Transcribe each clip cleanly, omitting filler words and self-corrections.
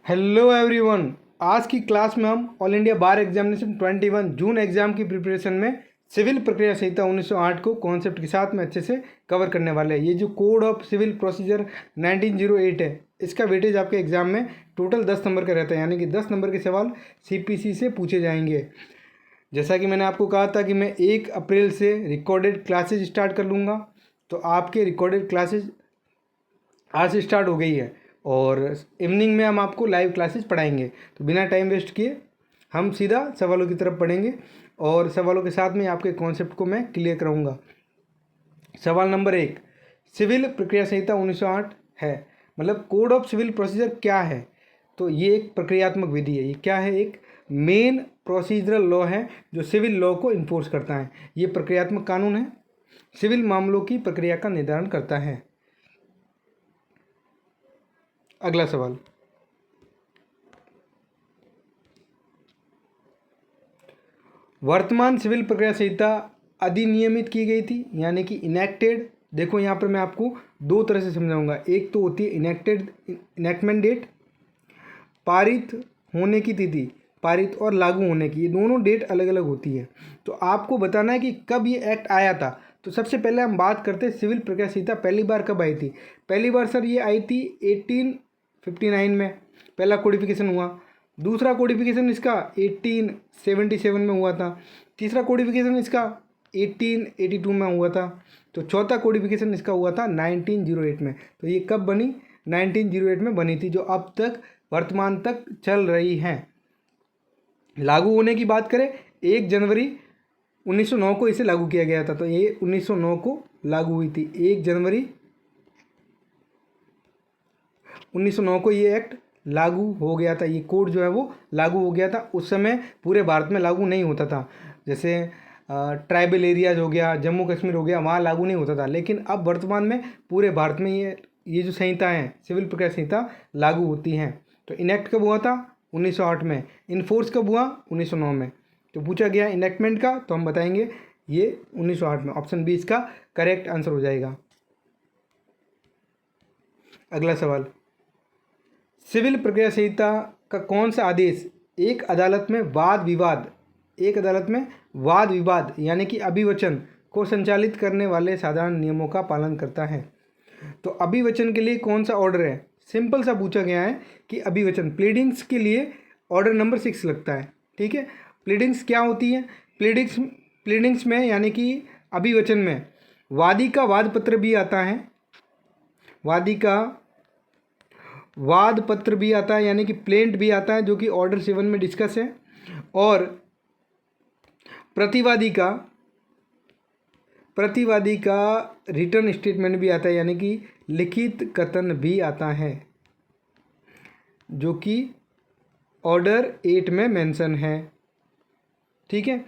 Hello everyone. आज की class में हम ऑल इंडिया बार एग्जामिनेशन 21 जून एग्जाम की प्रिपरेशन में सिविल प्रक्रिया संहिता 1908 को कॉन्सेप्ट के साथ में अच्छे से कवर करने वाले हैं। ये जो कोड ऑफ सिविल प्रोसीजर 1908 है, इसका वेटेज आपके एग्जाम में टोटल 10 नंबर का रहता है, यानी कि 10 नंबर के सवाल सीपीसी से पूछे जाएंगे। जैसा कि मैंने आपको कहा था कि मैं 1 अप्रैल से रिकॉर्डेड क्लासेज स्टार्ट कर लूँगा, तो आपके रिकॉर्डेड क्लासेज आज से स्टार्ट हो गई है और इवनिंग में हम आपको लाइव क्लासेस पढ़ाएंगे। तो बिना टाइम वेस्ट किए हम सीधा सवालों की तरफ पढ़ेंगे और सवालों के साथ में आपके कॉन्सेप्ट को मैं क्लियर कराऊंगा। सवाल नंबर 1, सिविल प्रक्रिया संहिता 1908 है, मतलब कोड ऑफ सिविल प्रोसीजर क्या है? तो ये एक प्रक्रियात्मक विधि है। ये क्या है? एक मेन प्रोसीजरल लॉ है जो सिविल लॉ को इन्फोर्स करता है। ये प्रक्रियात्मक कानून है, सिविल मामलों की प्रक्रिया का निर्धारण करता है। अगला सवाल, वर्तमान सिविल प्रक्रिया संहिता अधिनियमित की गई थी, यानी कि इनेक्टेड। देखो यहाँ पर मैं आपको दो तरह से समझाऊंगा। एक तो होती है इनेक्टेड, इनेक्टमेंट डेट, पारित होने की तिथि, पारित और लागू होने की, ये दोनों डेट अलग अलग होती है। तो आपको बताना है कि कब ये एक्ट आया था। तो सबसे पहले हम बात करते हैं सिविल प्रक्रिया संहिता पहली बार कब आई थी। पहली बार सर ये आई थी 1859 में, पहला कोडिफिकेशन हुआ। दूसरा कोडिफिकेशन इसका 1877 में हुआ था। तीसरा कोडिफिकेशन इसका 1882 में हुआ था। तो चौथा कोडिफिकेशन इसका हुआ था 1908 में। तो ये कब बनी? 1908 में बनी थी, जो अब तक वर्तमान तक चल रही हैं। लागू होने की बात करें, 1 जनवरी 1909 को इसे लागू किया गया था। तो ये 1909 को लागू हुई थी। 1 जनवरी 1909 को ये एक्ट लागू हो गया था। ये कोड जो है वो लागू हो गया था। उस समय पूरे भारत में लागू नहीं होता था। जैसे ट्राइबल एरियाज हो गया, जम्मू कश्मीर हो गया, वहाँ लागू नहीं होता था। लेकिन अब वर्तमान में पूरे भारत में ये जो संहिता है, सिविल प्रक्रिया संहिता लागू होती हैं। तो इनेक्ट कब हुआ था? 1908 में। इन्फोर्स कब हुआ? 1909 में। तो पूछा गया इनेक्टमेंट का, तो हम बताएंगे ये 1908 में। ऑप्शन बी इसका करेक्ट आंसर हो जाएगा। अगला सवाल, सिविल प्रक्रिया संहिता का कौन सा आदेश एक अदालत में वाद विवाद यानी कि अभिवचन को संचालित करने वाले साधारण नियमों का पालन करता है? तो अभिवचन के लिए कौन सा ऑर्डर है? सिंपल सा पूछा गया है कि अभिवचन, प्लीडिंग्स के लिए ऑर्डर नंबर 6 लगता है। ठीक है, प्लीडिंग्स क्या होती है? प्लीडिंग्स में यानी कि अभिवचन में वादी का वाद पत्र भी आता है, वादी का वाद पत्र भी आता है, यानी कि प्लेंट भी आता है, जो कि ऑर्डर 7 में डिस्कस है। और प्रतिवादी का रिटर्न स्टेटमेंट भी आता है, यानी कि लिखित कथन भी आता है, जो कि ऑर्डर 8 में मेंशन है। ठीक है,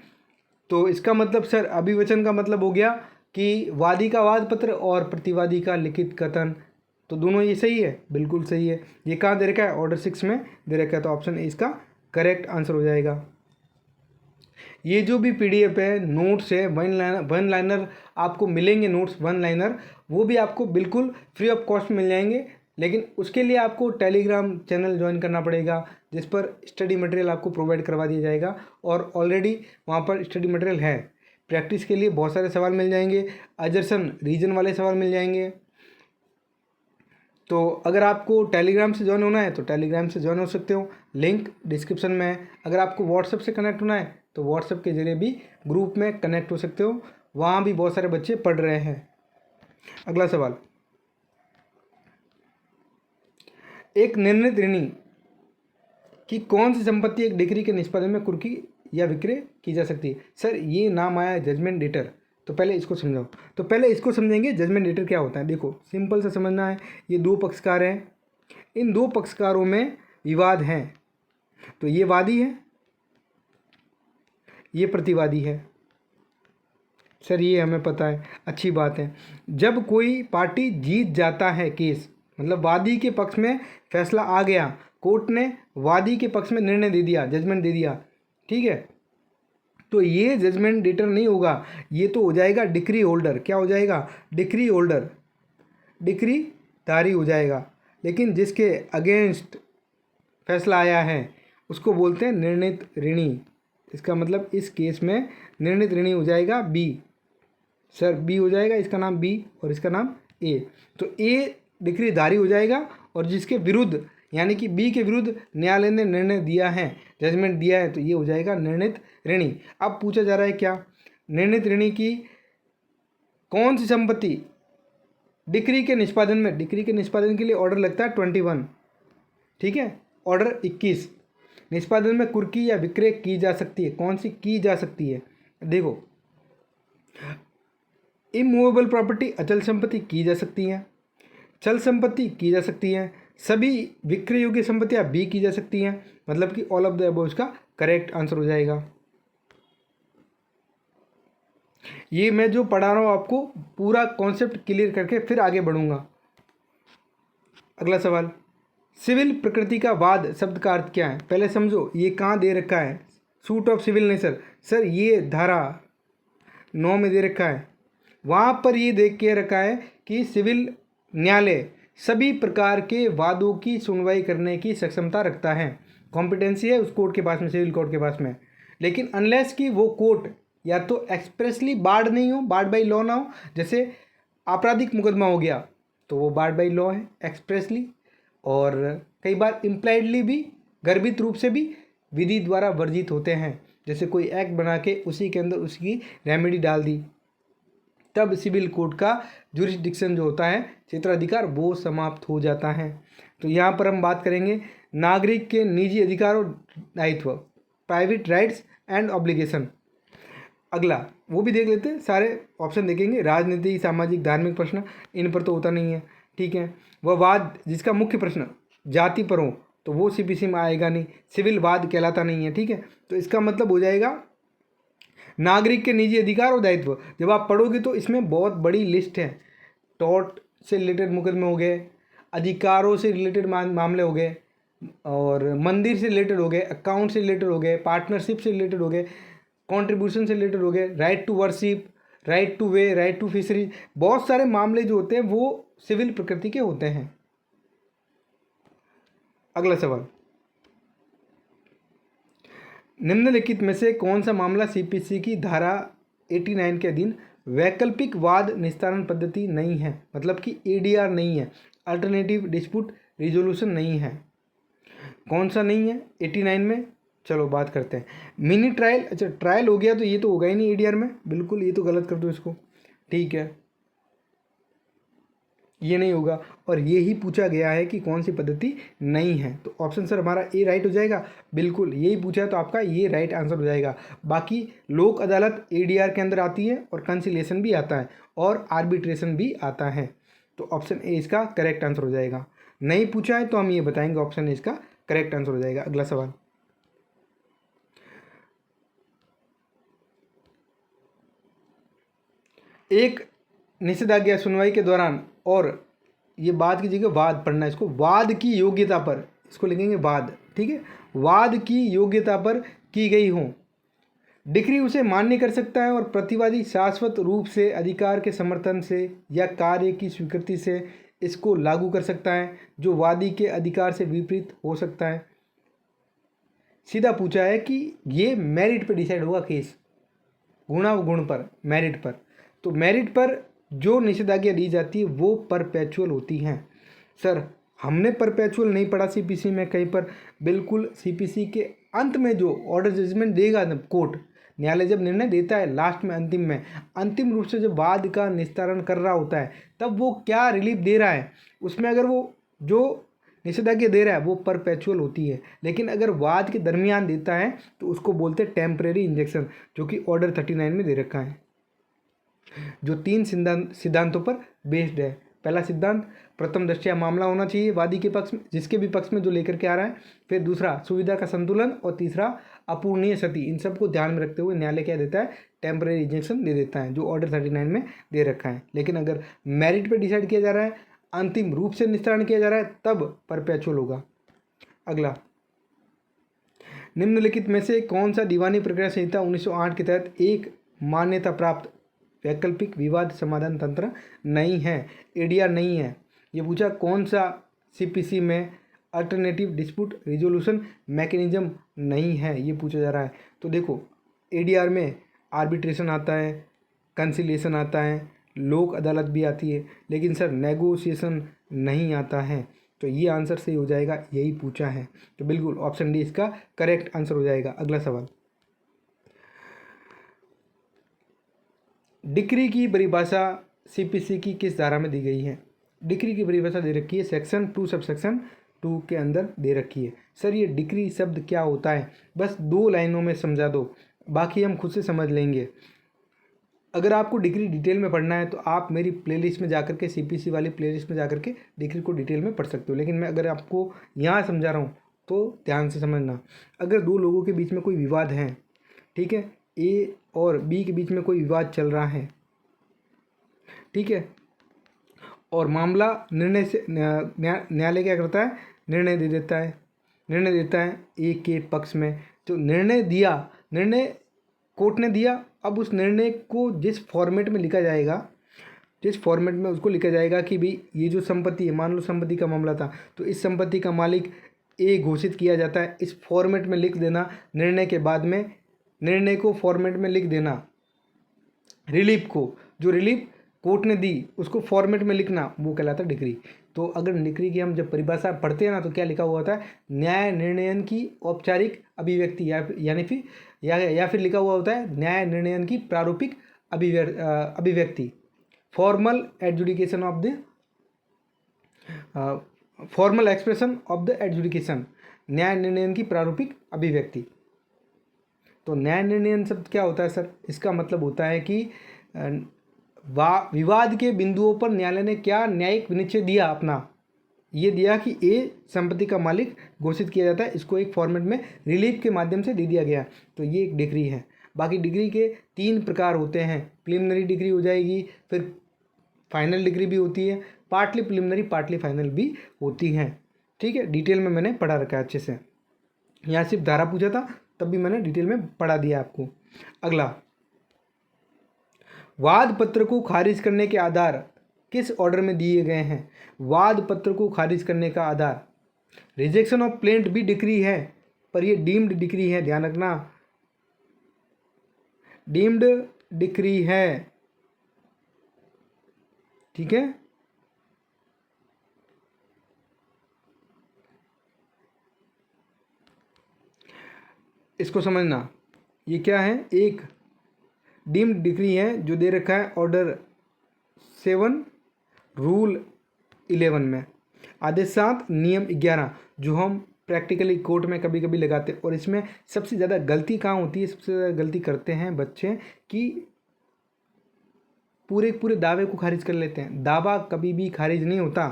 तो इसका मतलब सर अभिवचन का मतलब हो गया कि वादी का वाद पत्र और प्रतिवादी का लिखित कथन। तो दोनों ये सही है, बिल्कुल सही है। ये कहाँ दे रखा है? ऑर्डर 6 में दे रखा है। तो ऑप्शन ए इसका करेक्ट आंसर हो जाएगा। ये जो भी पीडीएफ है, नोट्स है, वन लाइनर आपको मिलेंगे, नोट्स 1 लाइनर, वो भी आपको बिल्कुल फ्री ऑफ कॉस्ट मिल जाएंगे। लेकिन उसके लिए आपको टेलीग्राम चैनल ज्वाइन करना पड़ेगा, जिस पर स्टडी मटेरियल आपको प्रोवाइड करवा दिया जाएगा। और ऑलरेडी वहाँ पर स्टडी मटेरियल है। प्रैक्टिस के लिए बहुत सारे सवाल मिल जाएंगे, अजर्सन रीजन वाले सवाल मिल जाएंगे। तो अगर आपको टेलीग्राम से ज्वाइन होना है तो टेलीग्राम से ज्वाइन हो सकते हो, लिंक डिस्क्रिप्शन में है। अगर आपको व्हाट्सएप से कनेक्ट होना है तो व्हाट्सएप के जरिए भी ग्रुप में कनेक्ट हो सकते हो, वहाँ भी बहुत सारे बच्चे पढ़ रहे हैं। अगला सवाल, एक निर्णित ऋणी की कौन सी संपत्ति एक डिग्री के निष्पादन में कुर्की या विक्रय की जा सकती है? सर ये नाम आया जजमेंट डेटर। तो पहले इसको समझाओ। तो पहले इसको समझेंगे जजमेंट डेटर क्या होता है। देखो सिंपल सा समझना है, ये 2 पक्षकार हैं, इन 2 पक्षकारों में विवाद है। तो ये वादी है, ये प्रतिवादी है। सर ये हमें पता है, अच्छी बात है। जब कोई पार्टी जीत जाता है केस, मतलब वादी के पक्ष में फैसला आ गया, कोर्ट ने वादी के पक्ष में निर्णय दे दिया, जजमेंट दे दिया, ठीक है, तो ये जजमेंट डेटर नहीं होगा, ये तो हो जाएगा डिक्री होल्डर। क्या हो जाएगा? डिक्री होल्डर, डिक्री धारी हो जाएगा। लेकिन जिसके अगेंस्ट फैसला आया है उसको बोलते हैं निर्णीत ऋणी। इसका मतलब इस केस में निर्णीत ऋणी हो जाएगा बी। सर बी हो जाएगा, इसका नाम बी और इसका नाम ए। तो ए डिक्री धारी हो जाएगा और जिसके विरुद्ध यानी कि बी के विरुद्ध न्यायालय ने निर्णय दिया है, जजमेंट दिया है, तो ये हो जाएगा निर्णीत ऋणी। अब पूछा जा रहा है क्या, निर्णीत ऋणी की कौन सी संपत्ति डिक्री के निष्पादन में, डिक्री के निष्पादन के लिए ऑर्डर लगता है 21, ठीक है, ऑर्डर 21 निष्पादन में कुर्की या विक्रय की जा सकती है। कौन सी की जा सकती है, देखो इमूवेबल प्रॉपर्टी अचल संपत्ति की जा सकती है, चल संपत्ति की जा सकती है, सभी विक्रय योग्य संपत्तियां भी की जा सकती हैं। मतलब कि ऑल ऑफ द अबव इसका करेक्ट आंसर हो जाएगा। ये मैं जो पढ़ा रहा हूँ आपको पूरा कॉन्सेप्ट क्लियर करके फिर आगे बढ़ूंगा। अगला सवाल, सिविल प्रकृति का वाद शब्द का अर्थ क्या है? पहले समझो ये कहाँ दे रखा है, सूट ऑफ सिविल नहीं सर ये धारा 9 में दे रखा है। वहाँ पर ये देख के रखा है कि सिविल न्यायालय सभी प्रकार के वादों की सुनवाई करने की सक्षमता रखता है, कॉम्पिटेंसी है उस कोर्ट के पास में, सिविल कोर्ट के पास में। लेकिन अनलेस कि वो कोर्ट या तो एक्सप्रेसली बार्ड नहीं हो, बार्ड बाई लॉ ना हो, जैसे आपराधिक मुकदमा हो गया तो वो बार्ड बाई लॉ है एक्सप्रेसली, और कई बार इम्प्लाइडली भी गर्भित रूप से भी विधि द्वारा वर्जित होते हैं। जैसे कोई एक्ट बना के उसी के अंदर उसकी रेमेडी डाल दी, तब सिविल कोर्ट का जुरिस्डिक्शन जो होता है, क्षेत्राधिकार, वो समाप्त हो जाता है। तो यहाँ पर हम बात करेंगे नागरिक के निजी अधिकार और दायित्व, प्राइवेट राइट्स एंड ऑब्लिगेशन। अगला वो भी देख लेते हैं, सारे ऑप्शन देखेंगे। राजनीति, सामाजिक, धार्मिक प्रश्न, इन पर तो होता नहीं है, ठीक है। वह वाद जिसका मुख्य प्रश्न जाति पर हो तो वो सीपीसी में आएगा नहीं, सिविल वाद कहलाता नहीं है, ठीक है। तो इसका मतलब हो जाएगा नागरिक के निजी अधिकार और दायित्व। जब आप पढ़ोगे तो इसमें बहुत बड़ी लिस्ट है, टॉर्ट से रिलेटेड मुकदमे हो गए, अधिकारों से रिलेटेड मामले हो गए, और मंदिर से रिलेटेड हो गए, अकाउंट से रिलेटेड हो गए, पार्टनरशिप से रिलेटेड हो गए, कंट्रीब्यूशन से रिलेटेड हो गए, right to worship, right to way, right to fisheries. बहुत सारे मामले जो होते हैं वो सिविल प्रकृति के होते हैं। अगला सवाल, निम्नलिखित में से कौन सा मामला सीपीसी की धारा 89 के अधीन वैकल्पिक वाद निस्तारण पद्धति नहीं है? मतलब कि एडीआर नहीं है, अल्टरनेटिव डिस्प्यूट रिजोल्यूशन नहीं है। कौन सा नहीं है 89 में? चलो बात करते हैं। मिनी ट्रायल, अच्छा ट्रायल हो गया तो ये तो होगा ही नहीं एडीआर में, बिल्कुल ये तो गलत कर दो इसको, ठीक है, ये नहीं होगा। और ये ही पूछा गया है कि कौन सी पद्धति नहीं है, तो ऑप्शन सर हमारा ए राइट हो जाएगा। बिल्कुल यही पूछा है तो आपका ये राइट आंसर हो जाएगा। बाकी लोक अदालत एडीआर के अंदर आती है और कंसिलिएशन भी आता है और आर्बिट्रेशन भी आता है, तो ऑप्शन ए इसका करेक्ट आंसर हो जाएगा। नहीं पूछा है तो हम ये बताएंगे ऑप्शन ए इसका करेक्ट आंसर हो जाएगा। अगला सवाल, एक निषेधाज्ञा सुनवाई के दौरान, और ये बात की जगह वाद पढ़ना, इसको वाद की योग्यता पर, इसको लिखेंगे वाद, ठीक है, वाद की योग्यता पर की गई हो, डिक्री उसे मान्य कर सकता है और प्रतिवादी शाश्वत रूप से अधिकार के समर्थन से या कार्य की स्वीकृति से इसको लागू कर सकता है जो वादी के अधिकार से विपरीत हो सकता है। सीधा पूछा है कि ये मेरिट पर डिसाइड होगा केस, गुणावगुण पर, मेरिट पर। तो मेरिट पर जो निषेधाज्ञा दी जाती है वो परपेचुअल होती हैं। सर हमने परपेचुअल नहीं पढ़ा सीपीसी में कहीं पर, बिल्कुल सीपीसी के अंत में जो ऑर्डर जजमेंट देगा कोर्ट, न्यायालय जब निर्णय देता है लास्ट में, अंतिम रूप से जब वाद का निस्तारण कर रहा होता है तब वो क्या रिलीफ दे रहा है, उसमें अगर वो जो निषेधाज्ञा दे रहा है वो परपेचुअल होती है। लेकिन अगर वाद के दरमियान देता है तो उसको बोलते हैं टेम्परेरी इंजेक्शन, जो कि ऑर्डर 39 में दे रखा है, जो 3 सिद्धांतों पर बेस्ड है। पहला सिद्धांत, प्रथम दृष्टया मामला होना चाहिए वादी के पक्ष में, जिसके भी पक्ष में जो लेकर के आ रहा है। फिर दूसरा, सुविधा का संतुलन, और तीसरा अपूर्णीय क्षति। इन सबको ध्यान में रखते हुए न्यायालय क्या देता है, टेम्परेरी इंजेक्शन दे देता है, जो ऑर्डर 39 में दे रखा है। लेकिन अगर मेरिट पर डिसाइड किया जा रहा है, अंतिम रूप से निस्तारण किया जा रहा है, तब परपेचुअल होगा। अगला, निम्नलिखित में से कौन सा दीवानी प्रक्रिया संहिता 1908 के तहत एक मान्यता प्राप्त वैकल्पिक विवाद समाधान तंत्र नहीं है? एडीआर नहीं है। ये पूछा कौन सा सीपीसी में अल्टरनेटिव डिस्प्यूट रिजोल्यूशन मैकेनिज्म नहीं है, ये पूछा जा रहा है। तो देखो एडीआर में आर्बिट्रेशन आता है, कंसिलिएशन आता है, लोक अदालत भी आती है, लेकिन सर नेगोशिएशन नहीं आता है। तो ये आंसर सही हो जाएगा, यही पूछा है। तो बिल्कुल ऑप्शन डी इसका करेक्ट आंसर हो जाएगा। अगला सवाल, डिक्री की परिभाषा सीपीसी की किस धारा में दी गई है? डिक्री की परिभाषा दे रखी है सेक्शन 2 सबसेक्शन 2 के अंदर दे रखी है। सर ये डिक्री शब्द क्या होता है? बस 2 लाइनों में समझा दो, बाकी हम खुद से समझ लेंगे। अगर आपको डिग्री डिटेल में पढ़ना है तो आप मेरी प्लेलिस्ट में जाकर के सीपीसी वाली प्लेलिस्ट में जाकर के डिग्री को डिटेल में पढ़ सकते हो, लेकिन मैं अगर आपको यहाँ समझा रहा हूँ तो ध्यान से समझना। अगर 2 लोगों के बीच में कोई विवाद है, ठीक है, ए और बी के बीच में कोई विवाद चल रहा है, ठीक है, और मामला निर्णय से न्यायालय क्या करता है? निर्णय देता है ए के पक्ष में। जो निर्णय कोर्ट ने दिया, अब उस निर्णय को जिस फॉर्मेट में लिखा जाएगा, जिस फॉर्मेट में उसको लिखा जाएगा कि भाई ये जो संपत्ति है, मान लो संपत्ति का मामला था, तो इस संपत्ति का मालिक ए घोषित किया जाता है, इस फॉर्मेट में लिख देना। निर्णय के बाद में निर्णय को फॉर्मेट में लिख देना, रिलीफ को, जो रिलीफ कोर्ट ने दी उसको फॉर्मेट में लिखना, वो कहलाता है डिक्री। तो अगर डिक्री की हम जब परिभाषा पढ़ते हैं ना, तो क्या लिखा हुआ होता है? न्याय निर्णयन की औपचारिक अभिव्यक्ति, या फिर लिखा हुआ होता है न्याय निर्णयन की प्रारूपिक अभिव्यक्ति, formal adjudication of the formal expression of the adjudication, न्याय निर्णयन की प्रारूपिक अभिव्यक्ति। तो न्याय निर्णयन शब्द क्या होता है सर? इसका मतलब होता है कि विवाद के बिंदुओं पर न्यायालय ने क्या न्यायिक विनिश्चय दिया अपना, ये दिया कि ए संपत्ति का मालिक घोषित किया जाता है, इसको एक फॉर्मेट में रिलीफ के माध्यम से दे दिया गया, तो ये एक डिग्री है। बाकी डिग्री के 3 प्रकार होते हैं, प्रिलिमिनरी डिग्री हो जाएगी, फिर फाइनल डिग्री भी होती है, पार्टली प्रिलिमिनरी पार्टली फाइनल भी होती हैं, ठीक है। डिटेल में मैंने पढ़ा रखा है अच्छे से, यहाँ सिर्फ धारा पूछा था तब भी मैंने डिटेल में पढ़ा दिया आपको। अगला, वाद पत्र को खारिज करने के आधार किस ऑर्डर में दिए गए हैं? वाद पत्र को खारिज करने का आधार रिजेक्शन ऑफ प्लेंट भी डिक्री है, पर ये डीम्ड डिक्री है, ध्यान रखना, डीम्ड डिक्री है, ठीक है। इसको समझना, ये क्या है? एक डीम्ड डिग्री है जो दे रखा है ऑर्डर 7 रूल 11 में, आदेश 7 नियम 11, जो हम प्रैक्टिकली कोर्ट में कभी कभी लगाते हैं। और इसमें सबसे ज़्यादा गलती कहाँ होती है? सबसे ज़्यादा गलती करते हैं बच्चे कि पूरे दावे को खारिज कर लेते हैं। दावा कभी भी खारिज नहीं होता,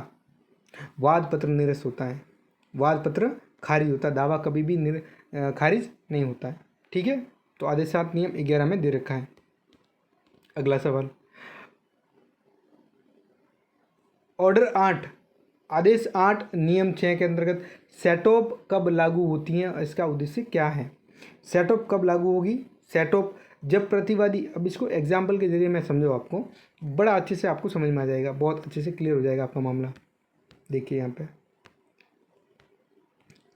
वाद पत्र निरस्त होता है, वाद पत्र खारिज होता है, दावा कभी भी खारिज नहीं होता है, ठीक है। तो आदेश 7 नियम 11 में दे रखा है। अगला सवाल, ऑर्डर 8 आदेश 8 नियम 6 के अंतर्गत सेट ऑफ कब लागू होती हैं? इसका उद्देश्य क्या है? सेट ऑफ कब लागू होगी? सेट ऑफ जब प्रतिवादी, अब इसको एग्जाम्पल के जरिए मैं समझो, आपको बड़ा अच्छे से आपको समझ में आ जाएगा, बहुत अच्छे से क्लियर हो जाएगा आपका मामला। देखिए यहाँ पे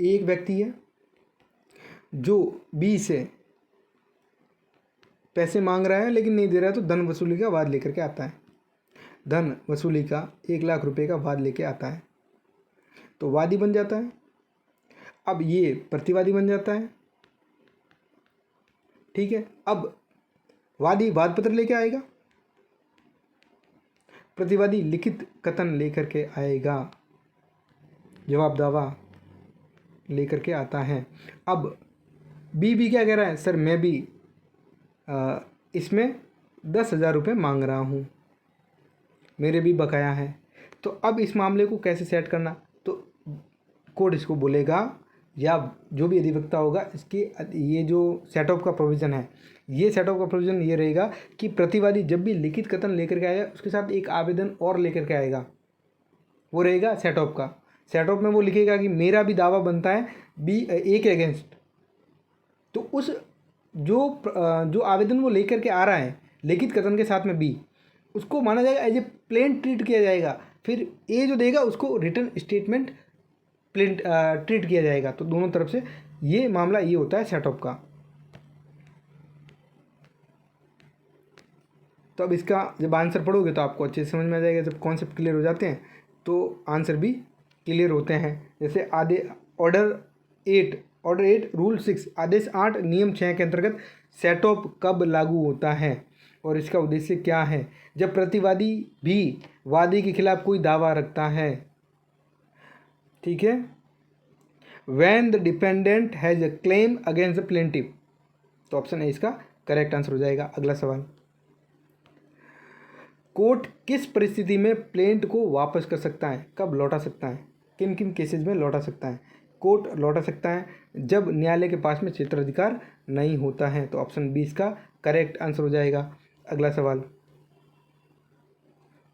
एक व्यक्ति है जो बी से पैसे मांग रहा है लेकिन नहीं दे रहा है, तो धन वसूली का वाद लेकर के आता है, धन वसूली का 1 लाख रुपए का वाद लेके आता है, तो वादी बन जाता है। अब ये प्रतिवादी बन जाता है, ठीक है। अब वादी वाद पत्र लेके आएगा, प्रतिवादी लिखित कथन लेकर के आएगा, जवाब दावा लेकर के आता है। अब बी क्या कह रहा है? सर मैं भी इसमें 10,000 रुपये मांग रहा हूँ, मेरे भी बकाया है। तो अब इस मामले को कैसे सेट करना? तो कोर्ट इसको बोलेगा, या जो भी अधिवक्ता होगा, इसकी ये जो सेट ऑफ का प्रोविज़न है, ये सेट ऑफ का प्रोविज़न ये रहेगा कि प्रतिवादी जब भी लिखित कथन लेकर के आएगा, उसके साथ एक आवेदन और लेकर के आएगा, वो रहेगा सेट ऑफ का। सेट ऑफ में वो लिखेगा कि मेरा भी दावा बनता है बी ए के अगेंस्ट, तो उस जो आवेदन वो लेकर के आ रहा है लिखित कथन के साथ में बी, उसको माना जाएगा एज ए प्लेन ट्रीट किया जाएगा। फिर ए जो देगा उसको रिटर्न स्टेटमेंट ट्रीट किया जाएगा। तो दोनों तरफ से ये मामला ये होता है सेट ऑफ का। तो अब इसका जब आंसर पढ़ोगे तो आपको अच्छे से समझ में आ जाएगा। जब कॉन्सेप्ट क्लियर हो जाते हैं तो आंसर भी क्लियर होते हैं। जैसे ऑर्डर 8 रूल 6 आदेश 8 नियम 6 के अंतर्गत सेट ऑफ कब लागू होता है और इसका उद्देश्य क्या है? जब प्रतिवादी भी वादी के खिलाफ कोई दावा रखता है, ठीक है, when the dependent has a claim against the plaintiff. तो ऑप्शन ए इसका करेक्ट आंसर हो जाएगा। अगला सवाल, कोर्ट किस परिस्थिति में प्लेंट को वापस कर सकता है, कब लौटा सकता है, किन किन केसेस में लौटा सकता है? कोर्ट लौटा सकता है जब न्यायालय के पास में क्षेत्राधिकार नहीं होता है। तो ऑप्शन बी इसका करेक्ट आंसर हो जाएगा। अगला सवाल,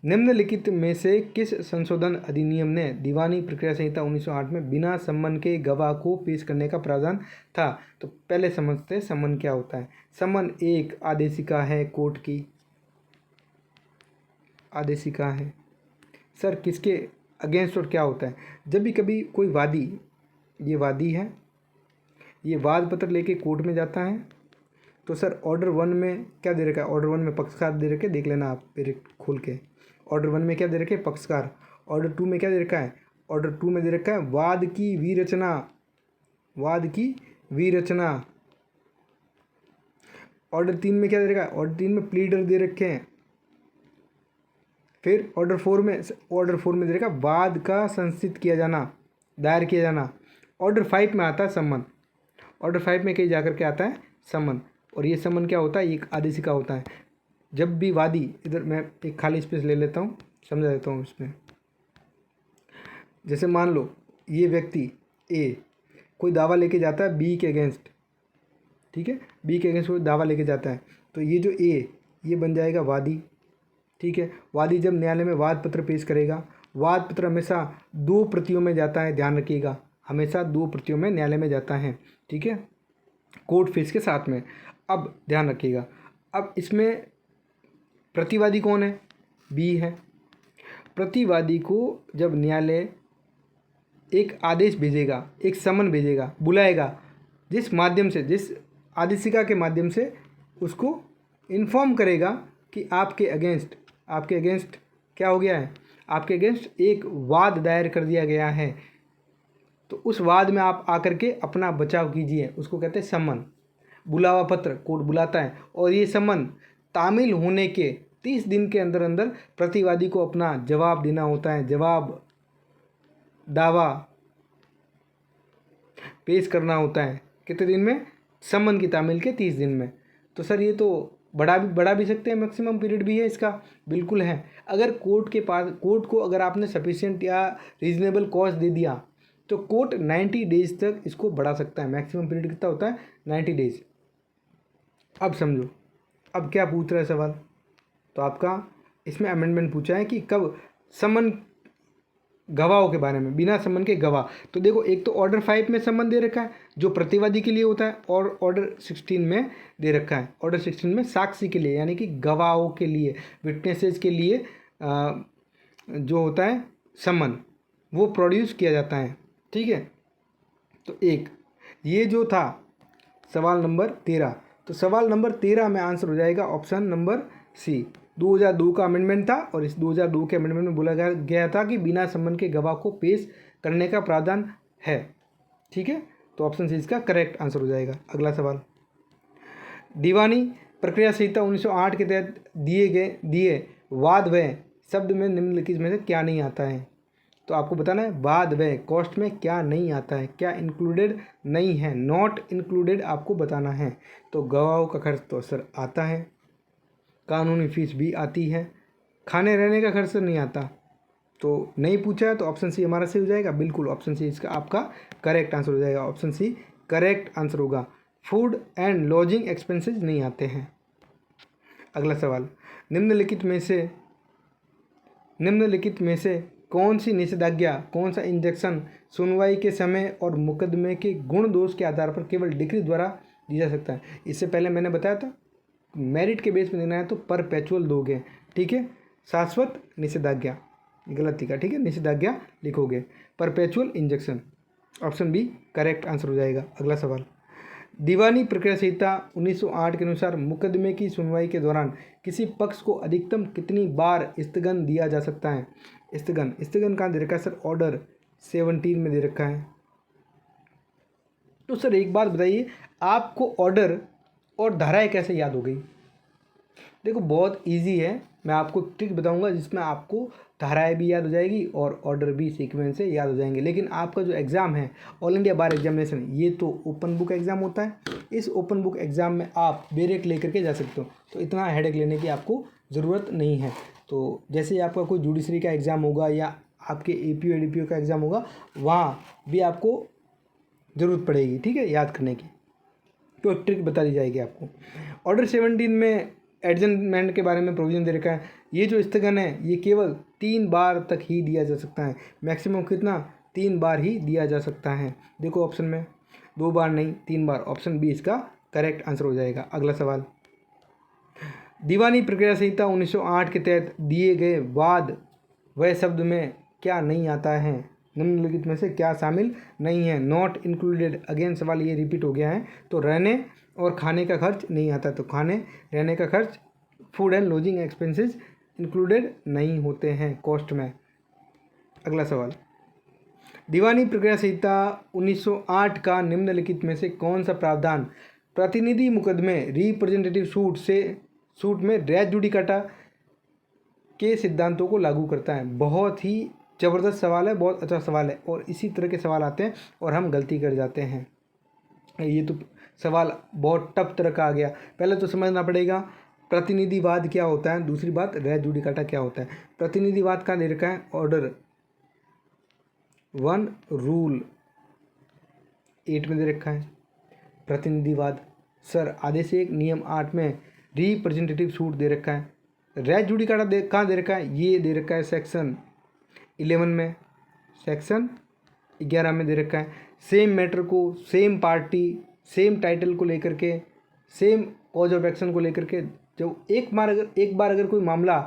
निम्नलिखित में से किस संशोधन अधिनियम ने दीवानी प्रक्रिया संहिता 1908 में बिना सम्मन के गवाह को पेश करने का प्रावधान था? तो पहले समझते हैं सम्मन क्या होता है। सम्मन एक आदेशिका है, कोर्ट की आदेशिका है। सर किसके अगेंस्ट और क्या होता है? जब भी कभी कोई वादी, ये वादी है, ये वाद पत्र लेके कोर्ट में जाता है, तो सर ऑर्डर 1 में क्या दे रखा है? ऑर्डर 1 में पक्षकार दे रखे, देख लेना आप फिर खोल के। ऑर्डर 1 में क्या दे रखे? पक्षकार। ऑर्डर 2 में क्या दे रखा है? ऑर्डर 2 में दे रखा है वाद की विरचना, वाद की विरचना। ऑर्डर 3 में क्या दे रखा है? ऑर्डर 3 में प्लीडर दे रखे हैं। फिर ऑर्डर 4 में दे रखा वाद का संस्थित किया जाना, दायर किया जाना। ऑर्डर 5 में आता है सम्मन। ऑर्डर 5 में कहीं जाकर के आता है सम्मन, और ये सम्मन क्या होता है? एक आदेशिका होता है। जब भी वादी, इधर मैं एक खाली स्पेस ले लेता हूँ, समझा देता हूँ इसमें। जैसे मान लो ये व्यक्ति ए कोई दावा लेके जाता है बी के अगेंस्ट, ठीक है, बी के अगेंस्ट कोई दावा लेके जाता है, तो ये जो ए, ये बन जाएगा वादी, ठीक है। वादी जब न्यायालय में वाद पत्र पेश करेगा, वाद पत्र हमेशा 2 प्रतियों में जाता है, ध्यान रखिएगा, हमेशा 2 प्रतियों में न्यायालय में जाता है, ठीक है, कोर्ट फीस के साथ में। अब ध्यान रखिएगा, अब इसमें प्रतिवादी कौन है? बी है। प्रतिवादी को जब न्यायालय एक आदेश भेजेगा, एक समन भेजेगा, बुलाएगा, जिस माध्यम से, जिस आदेशिका के माध्यम से उसको इन्फॉर्म करेगा कि आपके अगेंस्ट क्या हो गया है? आपके अगेंस्ट एक वाद दायर कर दिया गया है, तो उस वाद में आप आकर के अपना बचाव कीजिए, उसको कहते हैं सम्मन। बुलावा पत्र कोर्ट बुलाता है, और ये सम्मन तामील होने के 30 दिन के अंदर अंदर प्रतिवादी को अपना जवाब देना होता है, जवाब दावा पेश करना होता है। कितने दिन में? सम्मन की तामील के 30 दिन में। तो सर ये तो बढ़ा भी सकते हैं, मैक्सिमम पीरियड भी है इसका, बिल्कुल है। अगर कोर्ट को अगर आपने सफिशिएंट या रीजनेबल कॉज दे दिया तो कोर्ट 90 डेज तक इसको बढ़ा सकता है। मैक्सिमम पीरियड कितना होता है? 90 डेज। अब समझो, अब क्या पूछ रहा है सवाल, तो आपका इसमें अमेंडमेंट पूछा है कि कब सम्मन, गवाहों के बारे में, बिना सम्मन के गवाह। तो देखो, एक तो ऑर्डर 5 में सम्मन दे रखा है जो प्रतिवादी के लिए होता है, और ऑर्डर 16 में दे रखा है, ऑर्डर 16 में साक्षी के लिए, यानी कि गवाहों के लिए, विटनेसेस के लिए जो होता है सम्मन, वो प्रोड्यूस किया जाता है, ठीक है। तो एक ये जो था सवाल नंबर 13, तो सवाल नंबर 13 में आंसर हो जाएगा ऑप्शन नंबर सी। 2002 का अमेंडमेंट था, और इस 2002 के अमेंडमेंट में बोला गया था कि बिना सम्मन के गवाह को पेश करने का प्रावधान है, ठीक है। तो ऑप्शन सी इसका करेक्ट आंसर हो जाएगा। अगला सवाल, दीवानी प्रक्रिया संहिता 1908 के तहत दिए वाद व्यय शब्द में निम्नलिखित में से क्या नहीं आता है? तो आपको बताना है वाद व्यय कॉस्ट में क्या नहीं आता है, क्या इंक्लूडेड नहीं है, नॉट इंक्लूडेड आपको बताना है। तो गवाहों का खर्च तो सर आता है, कानूनी फीस भी आती है, खाने रहने का खर्च नहीं आता। तो नहीं पूछा है तो ऑप्शन सी हमारा सही हो जाएगा, बिल्कुल ऑप्शन सी इसका आपका करेक्ट आंसर हो जाएगा। ऑप्शन सी करेक्ट आंसर होगा। फूड एंड लॉजिंग एक्सपेंसेस नहीं आते हैं। अगला सवाल, निम्नलिखित में से कौन सी निषेधाज्ञा, कौन सा इंजेक्शन सुनवाई के समय और मुकदमे के गुण दोष के आधार पर केवल डिक्री द्वारा दी जा सकता है? इससे पहले मैंने बताया था मेरिट के बेस में देना है तो परपेचुअल दोगे, ठीक है। शाश्वत निषेधाज्ञा, गलत लिखा, ठीक है, निषेधाज्ञा लिखोगे, perpetual injunction. Option B correct answer हो जाएगा। अगला सवाल, दीवानी प्रक्रिया संहिता 1908 के अनुसार मुकदमे की सुनवाई के दौरान किसी पक्ष को अधिकतम कितनी बार स्थगन दिया जा सकता है? स्थगन कहाँ दे रखा है सर? ऑर्डर 17 में दे रखा है। तो सर एक बात बताइए, आपको ऑर्डर और धाराएं कैसे याद हो गई? देखो बहुत इजी है, मैं आपको ट्रिक बताऊंगा जिसमें आपको धाराएं भी याद हो जाएगी और ऑर्डर भी सीक्वेंस से याद हो जाएंगे। लेकिन आपका जो एग्ज़ाम है ऑल इंडिया बार एग्जामिनेशन, ये तो ओपन बुक एग्ज़ाम होता है। इस ओपन बुक एग्ज़ाम में आप बेरेक लेकर के जा सकते हो, तो इतना हेडेक लेने की आपको ज़रूरत नहीं है। तो जैसे आपका कोई जुडिशरी का एग्ज़ाम होगा या आपके APO ADPO का एग्ज़ाम होगा, वहाँ भी आपको ज़रूरत पड़ेगी, ठीक है, याद करने की। तो ट्रिक बता दी जाएगी आपको। ऑर्डर 17 में एडजमेंट के बारे में प्रोविज़न दे रखा है। ये जो स्थगन है ये केवल 3 बार तक ही दिया जा सकता है। मैक्सिमम कितना? 3 बार ही दिया जा सकता है। देखो ऑप्शन में 2 बार नहीं 3 बार, ऑप्शन बी इसका करेक्ट आंसर हो जाएगा। अगला सवाल, दीवानी प्रक्रिया संहिता 1908 के तहत दिए गए वाद वह शब्द में क्या नहीं आता है? निम्नलिखित में से क्या शामिल नहीं है? नॉट इंक्लूडेड, अगेन सवाल ये रिपीट हो गया है। तो रहने और खाने का खर्च नहीं आता, तो खाने रहने का खर्च, food and lodging expenses included नहीं होते हैं कॉस्ट में। अगला सवाल, दीवानी प्रक्रिया संहिता 1908 का निम्नलिखित में से कौन सा प्रावधान प्रतिनिधि मुकदमे रिप्रेजेंटेटिव सूट में रेस जुडिकाटा के सिद्धांतों को लागू करता है? बहुत ही ज़बरदस्त सवाल है, बहुत अच्छा सवाल है, और इसी तरह के सवाल आते हैं और हम गलती कर जाते हैं। ये तो सवाल बहुत टफ तरह का आ गया। पहले तो समझना पड़ेगा प्रतिनिधिवाद क्या होता है, दूसरी बात रेस जुडिकाटा क्या होता है। प्रतिनिधिवाद का दे रखा है ऑर्डर 1 रूल 8 में दे रखा है। प्रतिनिधिवाद सर आदेश 1 नियम 8 में रिप्रेजेंटेटिव सूट दे रखा है। रेस जुडिकाटा कहाँ दे रखा है? ये दे रखा है सेक्शन 11 में, सेक्शन 11 में दे रखा है। सेम मैटर को, सेम पार्टी, सेम टाइटल को लेकर के, सेम कॉज ऑफ एक्शन को लेकर के, जब एक बार अगर कोई मामला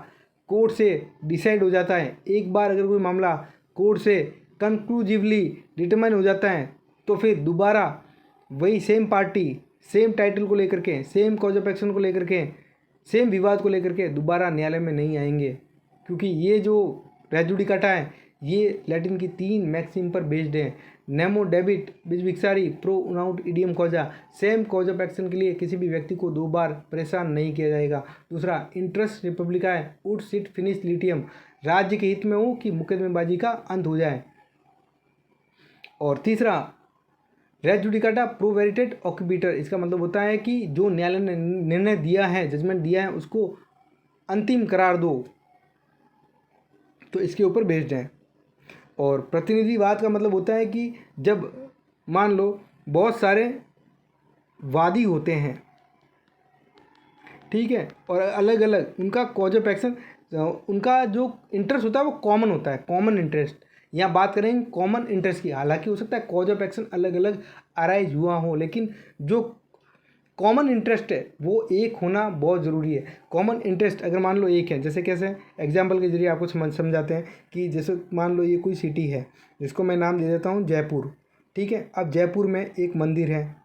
कोर्ट से डिसाइड हो जाता है, एक बार अगर कोई मामला कोर्ट से कंक्लूसिवली डिटरमाइन हो जाता है, तो फिर दोबारा वही सेम पार्टी, सेम टाइटल को लेकर के, सेम कॉज ऑफ एक्शन को लेकर के, सेम विवाद को लेकर के दोबारा न्यायालय में नहीं आएंगे। क्योंकि ये जो रेस जुडिकाटा है ये लैटिन की 3 मैक्सिम पर बेस्ड है। नेमो डेबिट बिस विक्सारी प्रो उनाउट इडियम कॉजा, सेम कॉज ऑफ एक्शन के लिए किसी भी व्यक्ति को 2 बार परेशान नहीं किया जाएगा। दूसरा, इंटरेस्ट रिपब्लिका है उड सिट फिनिश लिटियम, राज्य के हित में हो कि मुकदमेबाजी का अंत हो जाए। और तीसरा, रेस जुडिकाटा प्रो वेरिटेट ऑक्यूबिटर, इसका मतलब होता है कि जो न्यायालय ने निर्णय दिया है, जजमेंट दिया है, उसको अंतिम करार दो, तो इसके ऊपर बेस्ड है। और प्रतिनिधिवाद का मतलब होता है कि जब मान लो बहुत सारे वादी होते हैं, ठीक है, और अलग अलग उनका कॉज ऑफ एक्शन, उनका जो इंटरेस्ट होता है वो कॉमन होता है, कॉमन इंटरेस्ट। यहाँ बात करेंगे कॉमन इंटरेस्ट की, हालांकि हो सकता है कॉज ऑफ एक्शन अलग अलग अराइज हुआ हो, लेकिन जो कॉमन इंटरेस्ट है वो एक होना बहुत ज़रूरी है। कॉमन इंटरेस्ट अगर मान लो एक है, जैसे कैसे एग्जाम्पल के जरिए आपको समझाते हैं कि जैसे मान लो ये कोई सिटी है जिसको मैं नाम दे देता हूँ जयपुर, ठीक है। अब जयपुर में एक मंदिर है,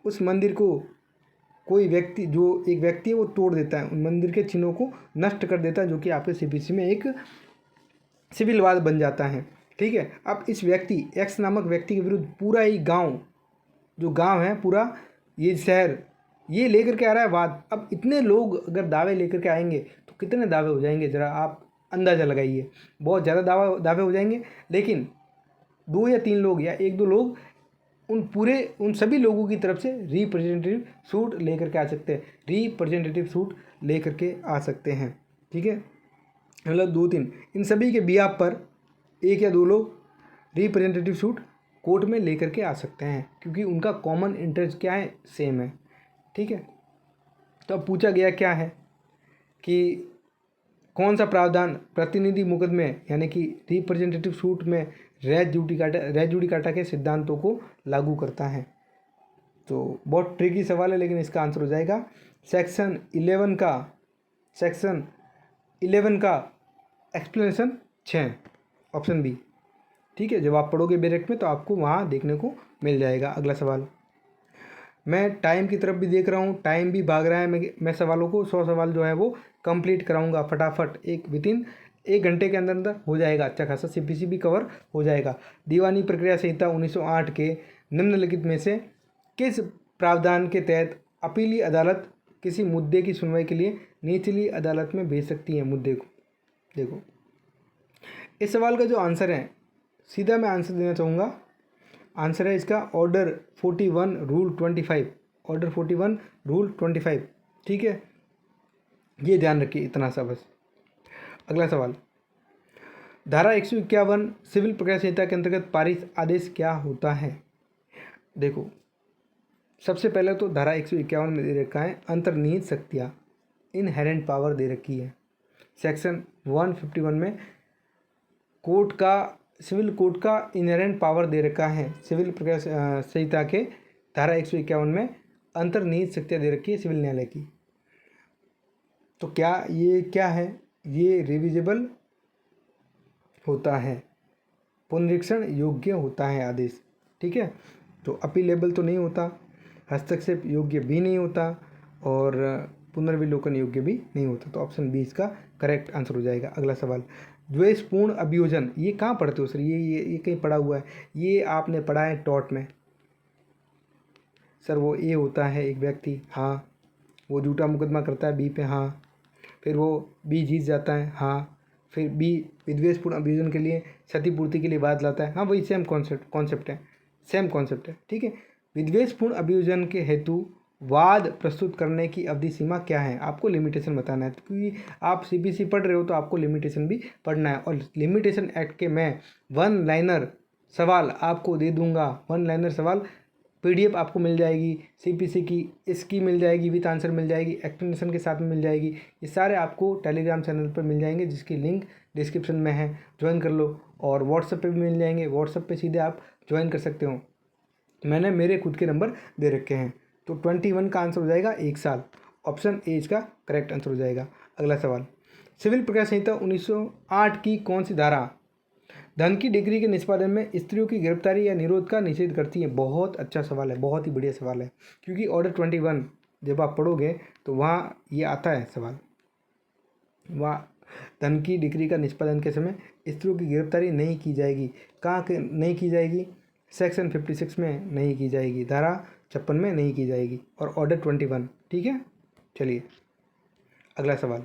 उस मंदिर को कोई व्यक्ति, जो एक व्यक्ति है वो तोड़ देता है, उन मंदिर के चिन्हों को नष्ट कर देता है, जो कि आपके CPC में एक सिविल वाद बन जाता है, ठीक है। अब इस व्यक्ति एक्स नामक व्यक्ति के विरुद्ध पूरा ही गाँव, जो गाँव है पूरा ये शहर, ये लेकर के आ रहा है वाद। अब इतने लोग अगर दावे लेकर के आएंगे तो कितने दावे हो जाएंगे, ज़रा आप अंदाज़ा लगाइए। बहुत ज़्यादा दावे हो जाएंगे। लेकिन 2 या 3 लोग या 1-2 लोग उन सभी लोगों की तरफ से रिप्रेजेंटेटिव सूट लेकर के आ सकते हैं, रिप्रेजेंटेटिव सूट लेकर के आ सकते हैं, ठीक है। मतलब 2-3, इन सभी के बिहाफ पर 1 या 2 लोग रिप्रेजेंटेटिव सूट कोर्ट में लेकर के आ सकते हैं, क्योंकि उनका कॉमन इंटरेस्ट क्या है, सेम है, ठीक है। तो अब पूछा गया क्या है कि कौन सा प्रावधान प्रतिनिधि मुकदमे यानी कि रिप्रेजेंटेटिव सूट में रेस जुडिकाटा के सिद्धांतों को लागू करता है। तो बहुत ट्रिकी सवाल है, लेकिन इसका आंसर हो जाएगा सेक्शन 11 का एक्सप्लेनेशन 6, ऑप्शन बी। ठीक है, जब आप पढ़ोगे बैरेक्ट में तो आपको वहाँ देखने को मिल जाएगा। अगला सवाल, मैं टाइम की तरफ भी देख रहा हूँ, टाइम भी भाग रहा है, मैं सवालों को 100 सवाल जो है वो कंप्लीट कराऊंगा फटाफट, एक विदिन 1 घंटे के अंदर अंदर हो जाएगा, अच्छा खासा सीपीसी भी कवर हो जाएगा। दीवानी प्रक्रिया संहिता 1908 के निम्नलिखित में से किस प्रावधान के तहत अपीली अदालत किसी मुद्दे की सुनवाई के लिए निचली अदालत में भेज सकती है मुद्दे को? देखो, इस सवाल का जो आंसर है, सीधा मैं आंसर देना चाहूँगा, आंसर है इसका ऑर्डर 41 रूल 25, ऑर्डर 41 रूल 25, ठीक है, ये ध्यान रखिए, इतना सा बस। अगला सवाल, धारा 151 सिविल प्रक्रिया संहिता के अंतर्गत पारित आदेश क्या होता है? देखो, सबसे पहले तो धारा 151 में दे रखा है अंतर्निहित शक्तियाँ, इनहेरेंट पावर दे रखी है। सेक्शन 151 में कोर्ट का, सिविल कोर्ट का इनहेरेंट पावर दे रखा है। सिविल प्रक्रिया संहिता के धारा 151 में अंतर्निहित शक्तियाँ दे रखी है सिविल न्यायालय की। तो ये क्या है? ये रिविजिबल होता है, पुनरीक्षण योग्य होता है आदेश, ठीक है। तो अपीलेबल तो नहीं होता, हस्तक्षेप योग्य भी नहीं होता, और पुनर्विलोकन योग्य भी नहीं होता। तो ऑप्शन बी इसका करेक्ट आंसर हो जाएगा। अगला सवाल, द्वेषपूर्ण अभियोजन, ये कहाँ पढ़ते हो सर? ये कहीं पढ़ा हुआ है? ये आपने पढ़ा है टॉट में सर। वो ए होता है एक व्यक्ति, हाँ, वो झूठा मुकदमा करता है बी पे, हाँ, फिर वो बी जीत जाता है, हाँ, फिर बी विद्वेषपूर्ण अभियोजन के लिए क्षतिपूर्ति के लिए वाद लाता है, हाँ, वही सेम कॉन्सेप्ट है, सेम कॉन्सेप्ट है, ठीक है। विद्वेषपूर्ण अभियोजन के हेतु वाद प्रस्तुत करने की अवधि सीमा क्या है? आपको लिमिटेशन बताना है, क्योंकि आप सीपीसी पढ़ रहे हो तो आपको लिमिटेशन भी पढ़ना है। और लिमिटेशन एक्ट के मैं 1 लाइनर सवाल आपको दे दूंगा, 1 लाइनर सवाल पीडीएफ आपको मिल जाएगी सीपीसी की, इसकी मिल जाएगी, विथ आंसर मिल जाएगी, एक्सप्लेनेशन के साथ में मिल जाएगी। ये सारे आपको टेलीग्राम चैनल पर मिल जाएंगे, जिसकी लिंक डिस्क्रिप्शन में है, ज्वाइन कर लो। और व्हाट्सएप पे भी मिल जाएंगे, व्हाट्सएप पे सीधे आप ज्वाइन कर सकते हो, मैंने मेरे खुद के नंबर दे रखे हैं। तो 21 का आंसर हो जाएगा 1 साल, ऑप्शन ए इसका करेक्ट आंसर हो जाएगा। अगला सवाल, सिविल प्रक्रिया संहिता 1908 की कौन सी धारा धन की डिग्री के निष्पादन में स्त्रियों की गिरफ्तारी या निरोध का निषेध करती है? बहुत अच्छा सवाल है, बहुत ही बढ़िया सवाल है, क्योंकि ऑर्डर 21 जब आप पढ़ोगे तो वहाँ ये आता है सवाल, वहाँ धन की डिग्री का निष्पादन के समय स्त्रियों की गिरफ्तारी नहीं की जाएगी। कहाँ नहीं की जाएगी? सेक्शन 56 में नहीं की जाएगी, धारा 56 में नहीं की जाएगी, और ऑर्डर 21, ठीक है। चलिए अगला सवाल,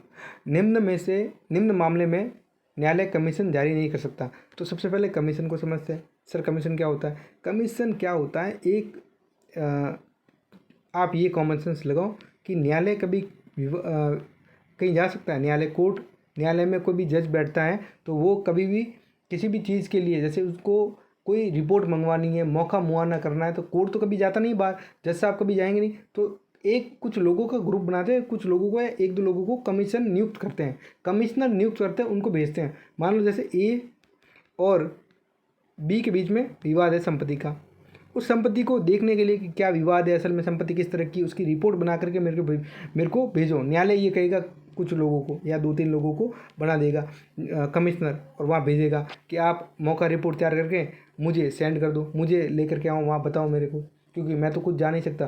निम्न मामले में न्यायालय कमीशन जारी नहीं कर सकता। तो सबसे पहले कमीशन को समझते हैं। सर कमीशन क्या होता है? कमीशन क्या होता है, एक आप ये कॉमन सेंस लगाओ कि न्यायालय कभी कहीं जा सकता है, न्यायालय कोर्ट, न्यायालय में कोई भी जज बैठता है तो वो कभी भी किसी भी चीज़ के लिए, जैसे उसको कोई रिपोर्ट मंगवानी है, मौका मुआयना करना है, तो कोर्ट तो कभी जाता नहीं बाहर, जज साहब कभी जाएंगे नहीं, तो एक कुछ लोगों का ग्रुप बनाते हैं, कुछ लोगों को या 1-2 लोगों को कमीशन नियुक्त करते हैं, कमिश्नर नियुक्त करते हैं, उनको भेजते हैं। मान लो जैसे ए और बी के बीच में विवाद है संपत्ति का, उस संपत्ति को देखने के लिए कि क्या विवाद है, असल में संपत्ति किस तरह की, उसकी रिपोर्ट बना करके मेरे को भेजो। न्यायालय ये कहेगा कुछ लोगों को या 2-3 लोगों को बना देगा कमिश्नर, और वहाँ भेजेगा कि आप मौका रिपोर्ट तैयार करके मुझे सेंड कर दो, मुझे लेकर के आओ, वहाँ बताओ मेरे को, क्योंकि मैं तो कुछ जा नहीं सकता।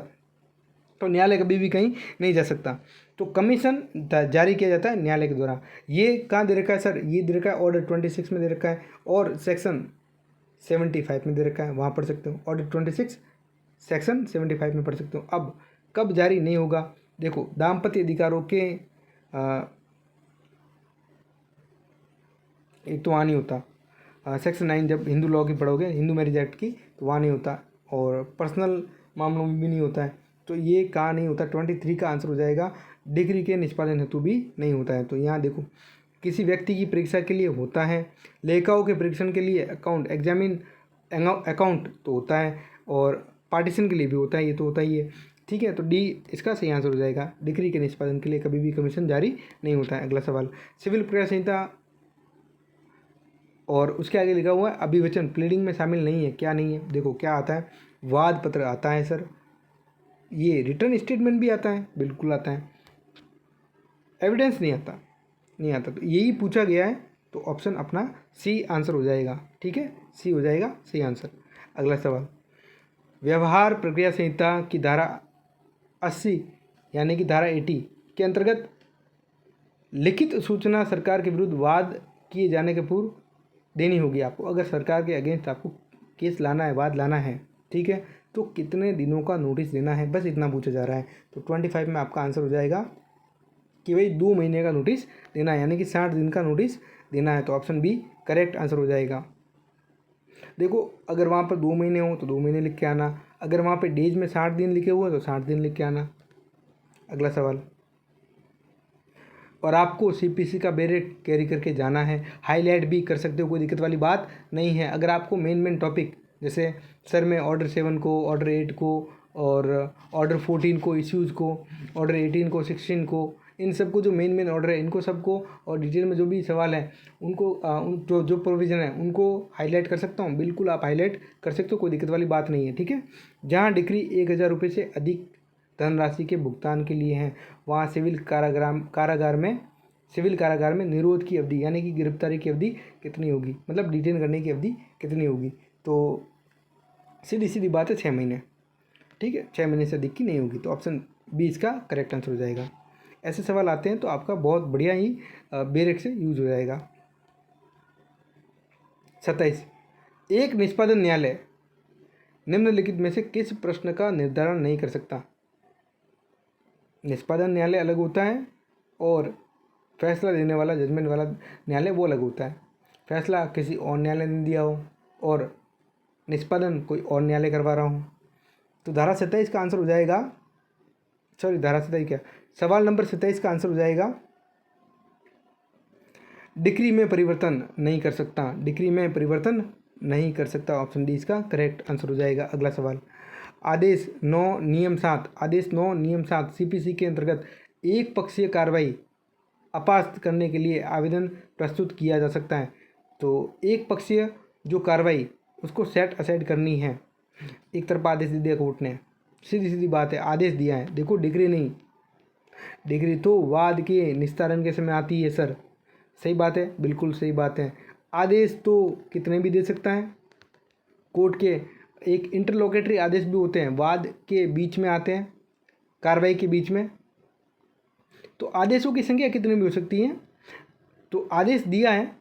तो न्यायालय कभी भी कहीं नहीं जा सकता। तो कमीशन जारी किया जाता है न्यायालय के द्वारा। ये कहाँ दे रखा है सर? ये दे रखा है ऑर्डर 26 में दे रखा है, और सेक्शन 75 में दे रखा है, वहाँ पढ़ सकते हो। ऑर्डर 26 सेक्शन 75 में पढ़ सकते हो। अब कब जारी नहीं होगा? देखो, दाम्पत्य अधिकारों के एक तो वहाँ नहीं होता, सेक्शन 9 जब हिंदू लॉ की पढ़ोगे, हिंदू मैरिज एक्ट की, तो वहाँ नहीं होता, और पर्सनल मामलों में भी नहीं होता है। तो ये कहाँ नहीं होता? 23 का आंसर हो जाएगा, डिग्री के निष्पादन हेतु भी नहीं होता है। तो यहाँ देखो, किसी व्यक्ति की परीक्षा के लिए होता है, लेखाओं के परीक्षण के लिए अकाउंट तो होता है, और पार्टीशन के लिए भी होता है, ये तो होता ही है, ठीक है। तो डी इसका सही आंसर हो जाएगा, डिग्री के निष्पादन के लिए कभी भी कमीशन जारी नहीं होता है। अगला सवाल, सिविल प्रक्रिया संहिता और उसके आगे लिखा हुआ है अभिवचन प्लीडिंग में शामिल नहीं है। क्या नहीं है? देखो क्या आता है, वाद पत्र आता है सर, ये रिटर्न स्टेटमेंट भी आता है, बिल्कुल आता है, एविडेंस नहीं आता, तो यही पूछा गया है तो ऑप्शन अपना सी आंसर हो जाएगा। ठीक है, सी हो जाएगा सही आंसर। अगला सवाल, व्यवहार प्रक्रिया संहिता की धारा 80 यानी कि धारा 80 के अंतर्गत लिखित सूचना सरकार के विरुद्ध वाद किए जाने के पूर्व देनी होगी आपको। अगर सरकार के अगेंस्ट आपको केस लाना है, वाद लाना है, ठीक है, तो कितने दिनों का नोटिस देना है, बस इतना पूछा जा रहा है। तो 25 में आपका आंसर हो जाएगा कि भाई 2 महीने का नोटिस देना है, यानी कि 60 दिन का नोटिस देना है। तो ऑप्शन बी करेक्ट आंसर हो जाएगा। देखो, अगर वहाँ पर 2 महीने हो तो 2 महीने लिख के आना, अगर वहाँ पे डेज में 60 दिन लिखे हुए तो 60 दिन लिख के आना। अगला सवाल, और आपको सीपीसी का बैरेट कैरी करके जाना है, हाईलाइट भी कर सकते हो, कोई दिक्कत वाली बात नहीं है। अगर आपको मेन टॉपिक, जैसे सर में ऑर्डर 7 को, ऑर्डर 8 को और ऑर्डर 14 को, इश्यूज़ को, ऑर्डर 18 को, 16 को, इन सब को जो मेन ऑर्डर है इनको सबको, और डिटेल में जो भी सवाल है उनको जो प्रोविज़न है उनको हाईलाइट कर सकता हूँ। बिल्कुल आप हाईलाइट कर सकते हो, कोई दिक्कत वाली बात नहीं है। ठीक है, जहाँ डिक्री 1000 रुपये से अधिक धनराशि के भुगतान के लिए हैं, वहाँ सिविल कारागार में निरोध की अवधि यानी कि गिरफ्तारी की अवधि कितनी होगी, मतलब डिटेन करने की अवधि कितनी होगी। तो सीधी सीधी बात है 6 महीने। ठीक है, 6 महीने से अधिक की नहीं होगी। तो ऑप्शन बी इसका करेक्ट आंसर हो जाएगा। ऐसे सवाल आते हैं तो आपका बहुत बढ़िया ही बैरेट से यूज हो जाएगा। 27, एक निष्पादन न्यायालय निम्नलिखित में से किस प्रश्न का निर्धारण नहीं कर सकता। निष्पादन न्यायालय अलग होता है और फैसला देने वाला, जजमेंट वाला न्यायालय वो अलग होता है। फैसला किसी और न्यायालय ने दिया हो और निष्पादन कोई और न्यायालय करवा रहा हूँ। तो धारा 27 का आंसर हो जाएगा, सॉरी धारा 27 क्या, सवाल नंबर 27 का आंसर हो जाएगा डिक्री में परिवर्तन नहीं कर सकता। डिक्री में परिवर्तन नहीं कर सकता, ऑप्शन डी इसका करेक्ट आंसर हो जाएगा। अगला सवाल, आदेश 9 नियम 7, आदेश 9 नियम 7 सीपीसी के अंतर्गत एक पक्षीय कार्रवाई अपास्त करने के लिए आवेदन प्रस्तुत किया जा सकता है। तो एक पक्षीय जो कार्रवाई उसको सेट असाइड करनी है, एक तरफा आदेश दे दिया कोर्ट ने, सीधी सीधी बात है, आदेश दिया है। देखो डिग्री नहीं, डिग्री तो वाद के निस्तारण के समय आती है सर। सही बात है, बिल्कुल सही बात है। आदेश तो कितने भी दे सकता है कोर्ट के, एक इंटरलोकेटरी आदेश भी होते हैं, वाद के बीच में आते हैं, कार्रवाई के बीच में। तो आदेशों की संख्या कितनी भी हो सकती है। तो आदेश दिया है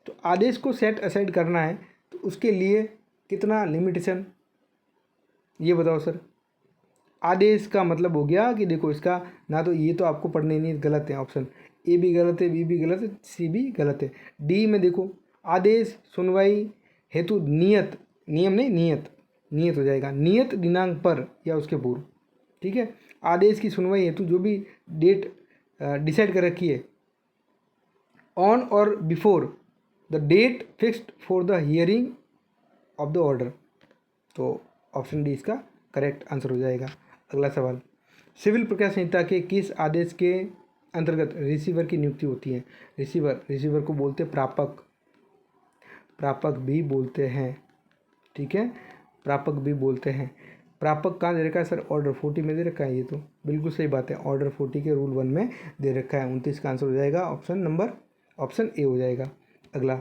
तो आदेश को सेट असाइड करना है, तो उसके लिए कितना लिमिटेशन, ये बताओ सर। आदेश का मतलब हो गया कि देखो इसका ना, तो ये तो आपको पढ़ने नहीं, गलत है ऑप्शन ए भी गलत है, बी भी गलत है, सी भी गलत है। डी में देखो, आदेश सुनवाई हेतु नियत, नियम नहीं नियत, नियत हो जाएगा, नियत दिनांक पर या उसके पूर्व। ठीक है, आदेश की सुनवाई हेतु जो भी डेट डिसाइड कर रखी है, ऑन और before the date fixed for the hearing of the order. तो ऑप्शन डी इसका करेक्ट आंसर हो जाएगा। अगला सवाल, सिविल प्रक्रिया संहिता के किस आदेश के अंतर्गत रिसीवर की नियुक्ति होती है। रिसीवर को बोलते प्रापक, प्रापक भी बोलते हैं। ठीक है, प्रापक भी बोलते हैं। प्रापक कहाँ दे रखा है सर, ऑर्डर 40 में दे रखा है, ये तो बिल्कुल सही बात है, ऑर्डर 40 के रूल 1 में दे रखा है। 29 का आंसर हो जाएगा ऑप्शन ए हो जाएगा। अगला,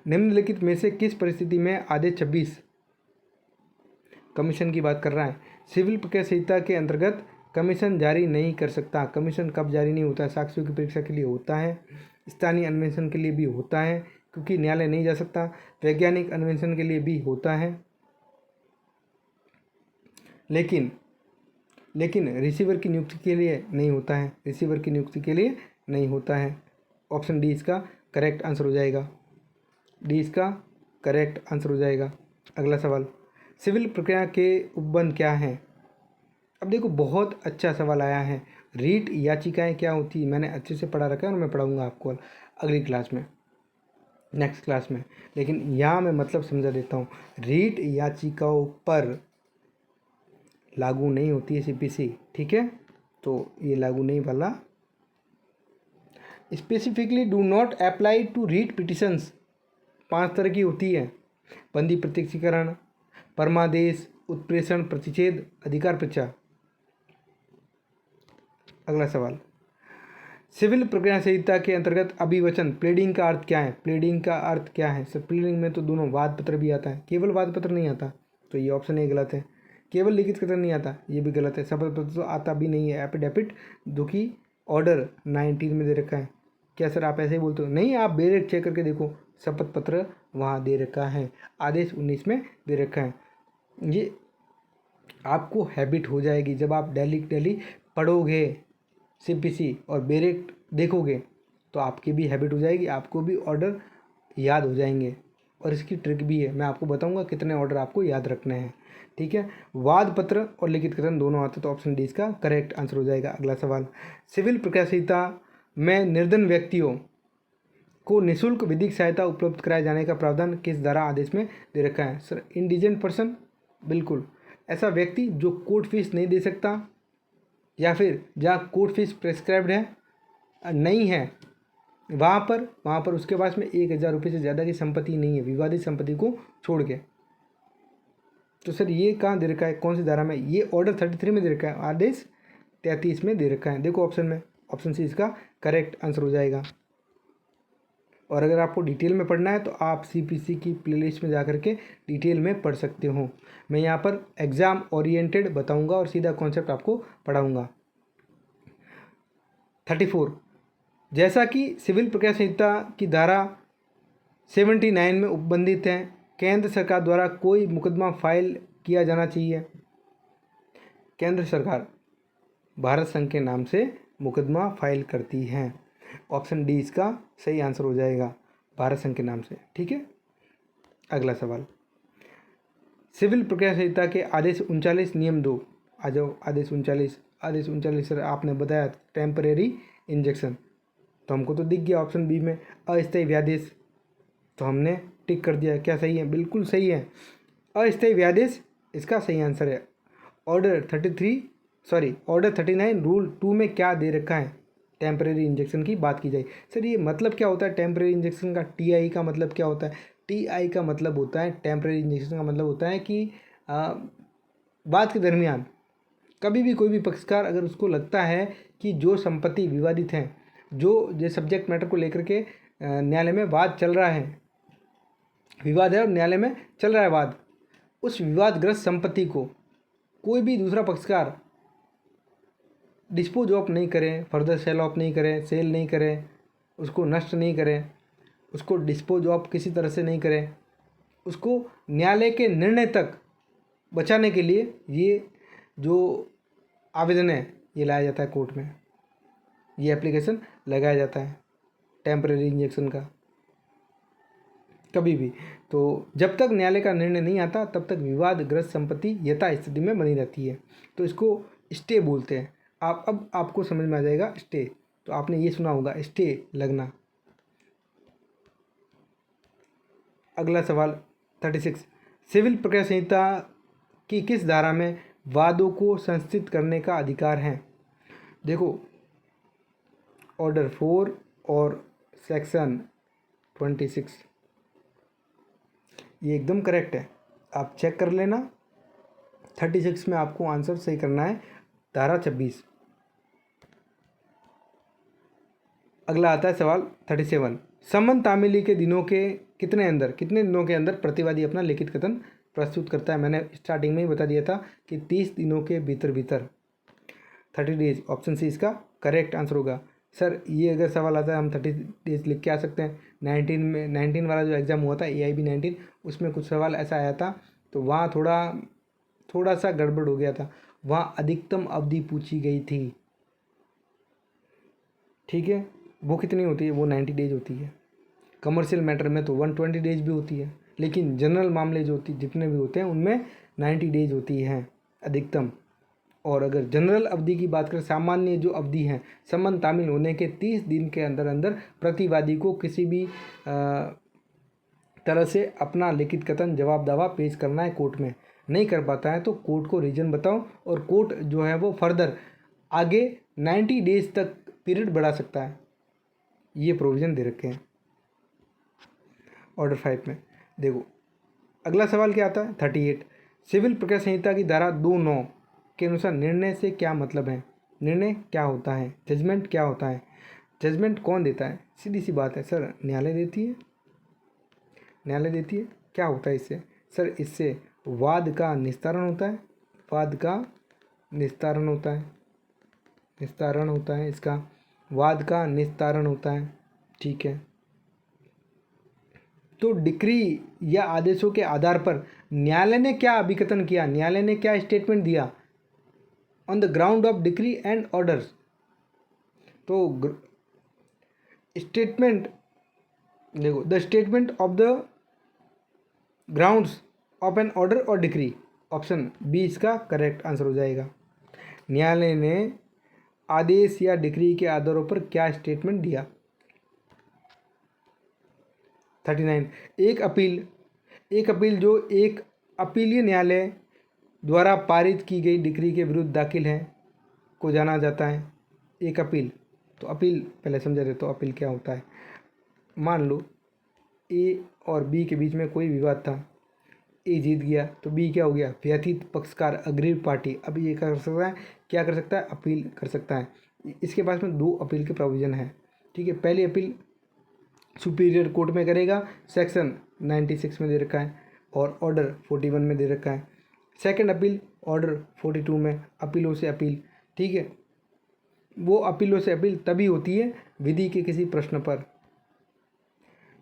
निम्नलिखित में से किस परिस्थिति में आदेश 26 कमीशन की बात कर रहा है। सिविल प्रक्रिया संहिता के अंतर्गत कमीशन जारी नहीं कर सकता। कमीशन कब जारी नहीं होता है, साक्ष्यों की परीक्षा के लिए होता है, स्थानीय अन्वेषण के लिए भी होता है क्योंकि न्यायालय नहीं जा सकता, वैज्ञानिक अन्वेषण के लिए भी होता है, लेकिन रिसीवर की नियुक्ति के लिए नहीं होता है, रिसीवर की नियुक्ति के लिए नहीं होता है। ऑप्शन डी इसका करेक्ट आंसर हो जाएगा, डी इसका करेक्ट आंसर हो जाएगा। अगला सवाल, सिविल प्रक्रिया के उपबंध क्या हैं। अब देखो बहुत अच्छा सवाल आया है, रीट याचिकाएं क्या होती है, मैंने अच्छे से पढ़ा रखा है और मैं पढ़ाऊंगा आपको अगली क्लास में, नेक्स्ट क्लास में, लेकिन यहाँ मैं मतलब समझा देता हूँ। रीट याचिकाओं पर लागू नहीं होती है सीपीसी, ठीक है, तो ये लागू नहीं वाला। Specifically do not apply to writ petitions 5 तरह की होती है, बंदी प्रत्यक्षीकरण, परमादेश, उत्प्रेषण, प्रतिषेध, अधिकार परीक्षा। अगला सवाल, सिविल प्रक्रिया संहिता के अंतर्गत अभिवचन प्लीडिंग का अर्थ क्या है? प्लीडिंग का अर्थ क्या है सर? प्लीडिंग में तो दोनों वाद पत्र भी आता है, केवल वाद पत्र नहीं आता, तो ये ऑप्शन ए गलत है। केवल लिखित कथन नहीं आता, ये भी गलत है। शपथ पत्र तो आता भी नहीं है। एफिडेविट जो कि ऑर्डर 19 में दे रखा है। क्या सर आप ऐसे ही बोलते हो? नहीं, आप बेरेट चेक करके देखो, शपथ पत्र वहाँ दे रखा है, आदेश 19 में दे रखा है। ये आपको हैबिट हो जाएगी जब आप डेली पढ़ोगे सीपीसी और बेरेट देखोगे, तो आपकी भी हैबिट हो जाएगी, आपको भी ऑर्डर याद हो जाएंगे। और इसकी ट्रिक भी है, मैं आपको बताऊंगा कितने ऑर्डर आपको याद रखने हैं। ठीक है, वाद पत्र और लिखित कथन दोनों आते, तो ऑप्शन डी इसका करेक्ट आंसर हो जाएगा। अगला सवाल, सिविल प्रक्रिया संहिता में निर्धन व्यक्तियों को निःशुल्क विधिक सहायता उपलब्ध कराए जाने का प्रावधान किस धारा आदेश में दे रखा है? सर इंडिजेंट पर्सन, बिल्कुल, ऐसा व्यक्ति जो कोर्ट फीस नहीं दे सकता या फिर जहाँ कोर्ट फीस प्रेस्क्राइब्ड है नहीं है, वहाँ पर उसके पास में 1000 रुपये से ज़्यादा की संपत्ति नहीं है, विवादित संपत्ति को छोड़ के। तो सर ये कहाँ दे रखा है, कौन सी धारा में? ये ऑर्डर 33 में दे रखा है, आदेश 33 में दे रखा है। देखो ऑप्शन में, ऑप्शन सी इसका करेक्ट आंसर हो जाएगा। और अगर आपको डिटेल में पढ़ना है तो आप सीपीसी की प्लेलिस्ट में जा कर के डिटेल में पढ़ सकते हो। मैं यहाँ पर एग्ज़ाम ओरिएंटेड बताऊँगा और सीधा कॉन्सेप्ट आपको पढ़ाऊँगा। 34, जैसा कि सिविल प्रक्रिया संहिता की धारा 79 में उपबंधित है, केंद्र सरकार द्वारा कोई मुकदमा फाइल किया जाना चाहिए। केंद्र सरकार भारत संघ के नाम से मुकदमा फाइल करती है। ऑप्शन डी इसका सही आंसर हो जाएगा, भारत संघ के नाम से। ठीक है, अगला सवाल, सिविल प्रक्रिया संहिता के आदेश 39 नियम 2, आ जाओ। आदेश 39 सर आपने बताया टेम्परेरी इंजेक्शन, तो हमको तो दिख गया ऑप्शन बी में। अस्थायी व्यादेश, तो हमने टिक कर दिया। क्या सही है? बिल्कुल सही है, अस्थायी व्यादेश इसका सही आंसर है। ऑर्डर 39 रूल 2 में क्या दे रखा है? टेम्परेरी इंजेक्शन की बात की जाए। सर ये मतलब क्या होता है टेम्परेरी इंजेक्शन का? टीआई का मतलब क्या होता है? टीआई का मतलब होता है, टेम्परेरी इंजेक्शन का मतलब होता है कि बात के दरमियान कभी भी कोई भी पक्षकार अगर उसको लगता है कि जो संपत्ति विवादित है, जो सब्जेक्ट मैटर को लेकर के न्यायालय में वाद चल रहा है, विवाद है और न्यायालय में चल रहा है वाद, उस विवादग्रस्त संपत्ति को कोई भी दूसरा पक्षकार डिस्पोज ऑफ नहीं करें, फर्दर सेल ऑफ नहीं करें, सेल नहीं करें, उसको नष्ट नहीं करें, उसको डिस्पोज ऑफ किसी तरह से नहीं करें, उसको न्यायालय के निर्णय तक बचाने के लिए ये जो आवेदन है ये लाया जाता है कोर्ट में, ये एप्लीकेशन लगाया जाता है टेम्परेरी इंजेक्शन का कभी भी। तो जब तक न्यायालय का निर्णय नहीं आता तब तक विवादग्रस्त संपत्ति यथास्थिति में बनी रहती है, तो इसको स्टे बोलते हैं। अब आपको समझ में आ जाएगा स्टे, तो आपने ये सुना होगा स्टे लगना। अगला सवाल 36, सिविल प्रक्रिया संहिता की किस धारा में वादों को संस्थित करने का अधिकार है? देखो ऑर्डर 4 और सेक्शन 26, ये एकदम करेक्ट है, आप चेक कर लेना। 36 में आपको आंसर सही करना है, धारा 26। अगला आता है सवाल 37, सम्मन तामीली के दिनों के कितने दिनों के अंदर प्रतिवादी अपना लिखित कथन प्रस्तुत करता है? मैंने स्टार्टिंग में ही बता दिया था कि 30 दिनों के भीतर 30 डेज, ऑप्शन सी इसका करेक्ट आंसर होगा। सर ये अगर सवाल आता है हम 30 डेज लिख के आ सकते हैं। 19 वाला जो एग्ज़ाम हुआ था AIB 19, उसमें कुछ सवाल ऐसा आया था, तो वहाँ थोड़ा सा गड़बड़ हो गया था, वहाँ अधिकतम अवधि पूछी गई थी। ठीक है, वो कितनी होती है? वो 90 डेज होती है। कमर्शियल मैटर में तो 120 डेज भी होती है, लेकिन जनरल मामले जो जितने भी होते हैं उनमें 90 डेज होती है अधिकतम। और अगर जनरल अवधि की बात करें, सामान्य जो अवधि है, सम्मन तामील होने के 30 दिन के अंदर प्रतिवादी को किसी भी तरह से अपना लिखित कथन जवाब दावा पेश करना है कोर्ट में। नहीं कर पाता है तो कोर्ट को रीजन बताओ, और कोर्ट जो है वो फर्दर आगे 90 डेज तक पीरियड बढ़ा सकता है, ये प्रोविज़न दे रखे हैं ऑर्डर 5 में। देखो अगला सवाल क्या आता है 38, सिविल प्रक्रिया संहिता की धारा 2(9) के अनुसार निर्णय से क्या मतलब है? निर्णय क्या होता है? जजमेंट क्या होता है? जजमेंट कौन देता है? सीधी सी बात है सर, न्यायालय देती है। न्यायालय देती है। क्या होता है इससे? सर इससे वाद का निस्तारण होता है। वाद का निस्तारण होता है। निस्तारण होता है इसका, वाद का निस्तारण होता है। ठीक है। तो डिक्री या आदेशों के आधार पर न्यायालय ने क्या अभिकथन किया, न्यायालय ने क्या स्टेटमेंट दिया? On the ground of decree and orders. तो स्टेटमेंट देखो, the statement of the grounds of an order और डिक्री, ऑप्शन बी इसका करेक्ट आंसर हो जाएगा। न्यायालय ने आदेश या डिक्री के आधारों पर क्या स्टेटमेंट दिया? 39, एक अपील जो एक अपीलीय न्यायालय द्वारा पारित की गई डिक्री के विरुद्ध दाखिल है को जाना जाता है एक अपील। तो अपील पहले समझा देता हूँ, अपील क्या होता है। मान लो ए और बी के बीच में कोई विवाद था, ए जीत गया तो बी क्या हो गया? व्यथित पक्षकार, अग्रीव पार्टी। अब ये कर सकता है, क्या कर सकता है? अपील कर सकता है। इसके पास में 2 अपील के प्रोविज़न है। ठीक है। पहली अपील सुपीरियर कोर्ट में करेगा, सेक्शन 96 में दे रखा है, और ऑर्डर 41 में दे रखा है। सेकंड अपील ऑर्डर 42 में, अपीलों से अपील। ठीक है। वो अपीलों से अपील तभी होती है विधि के किसी प्रश्न पर,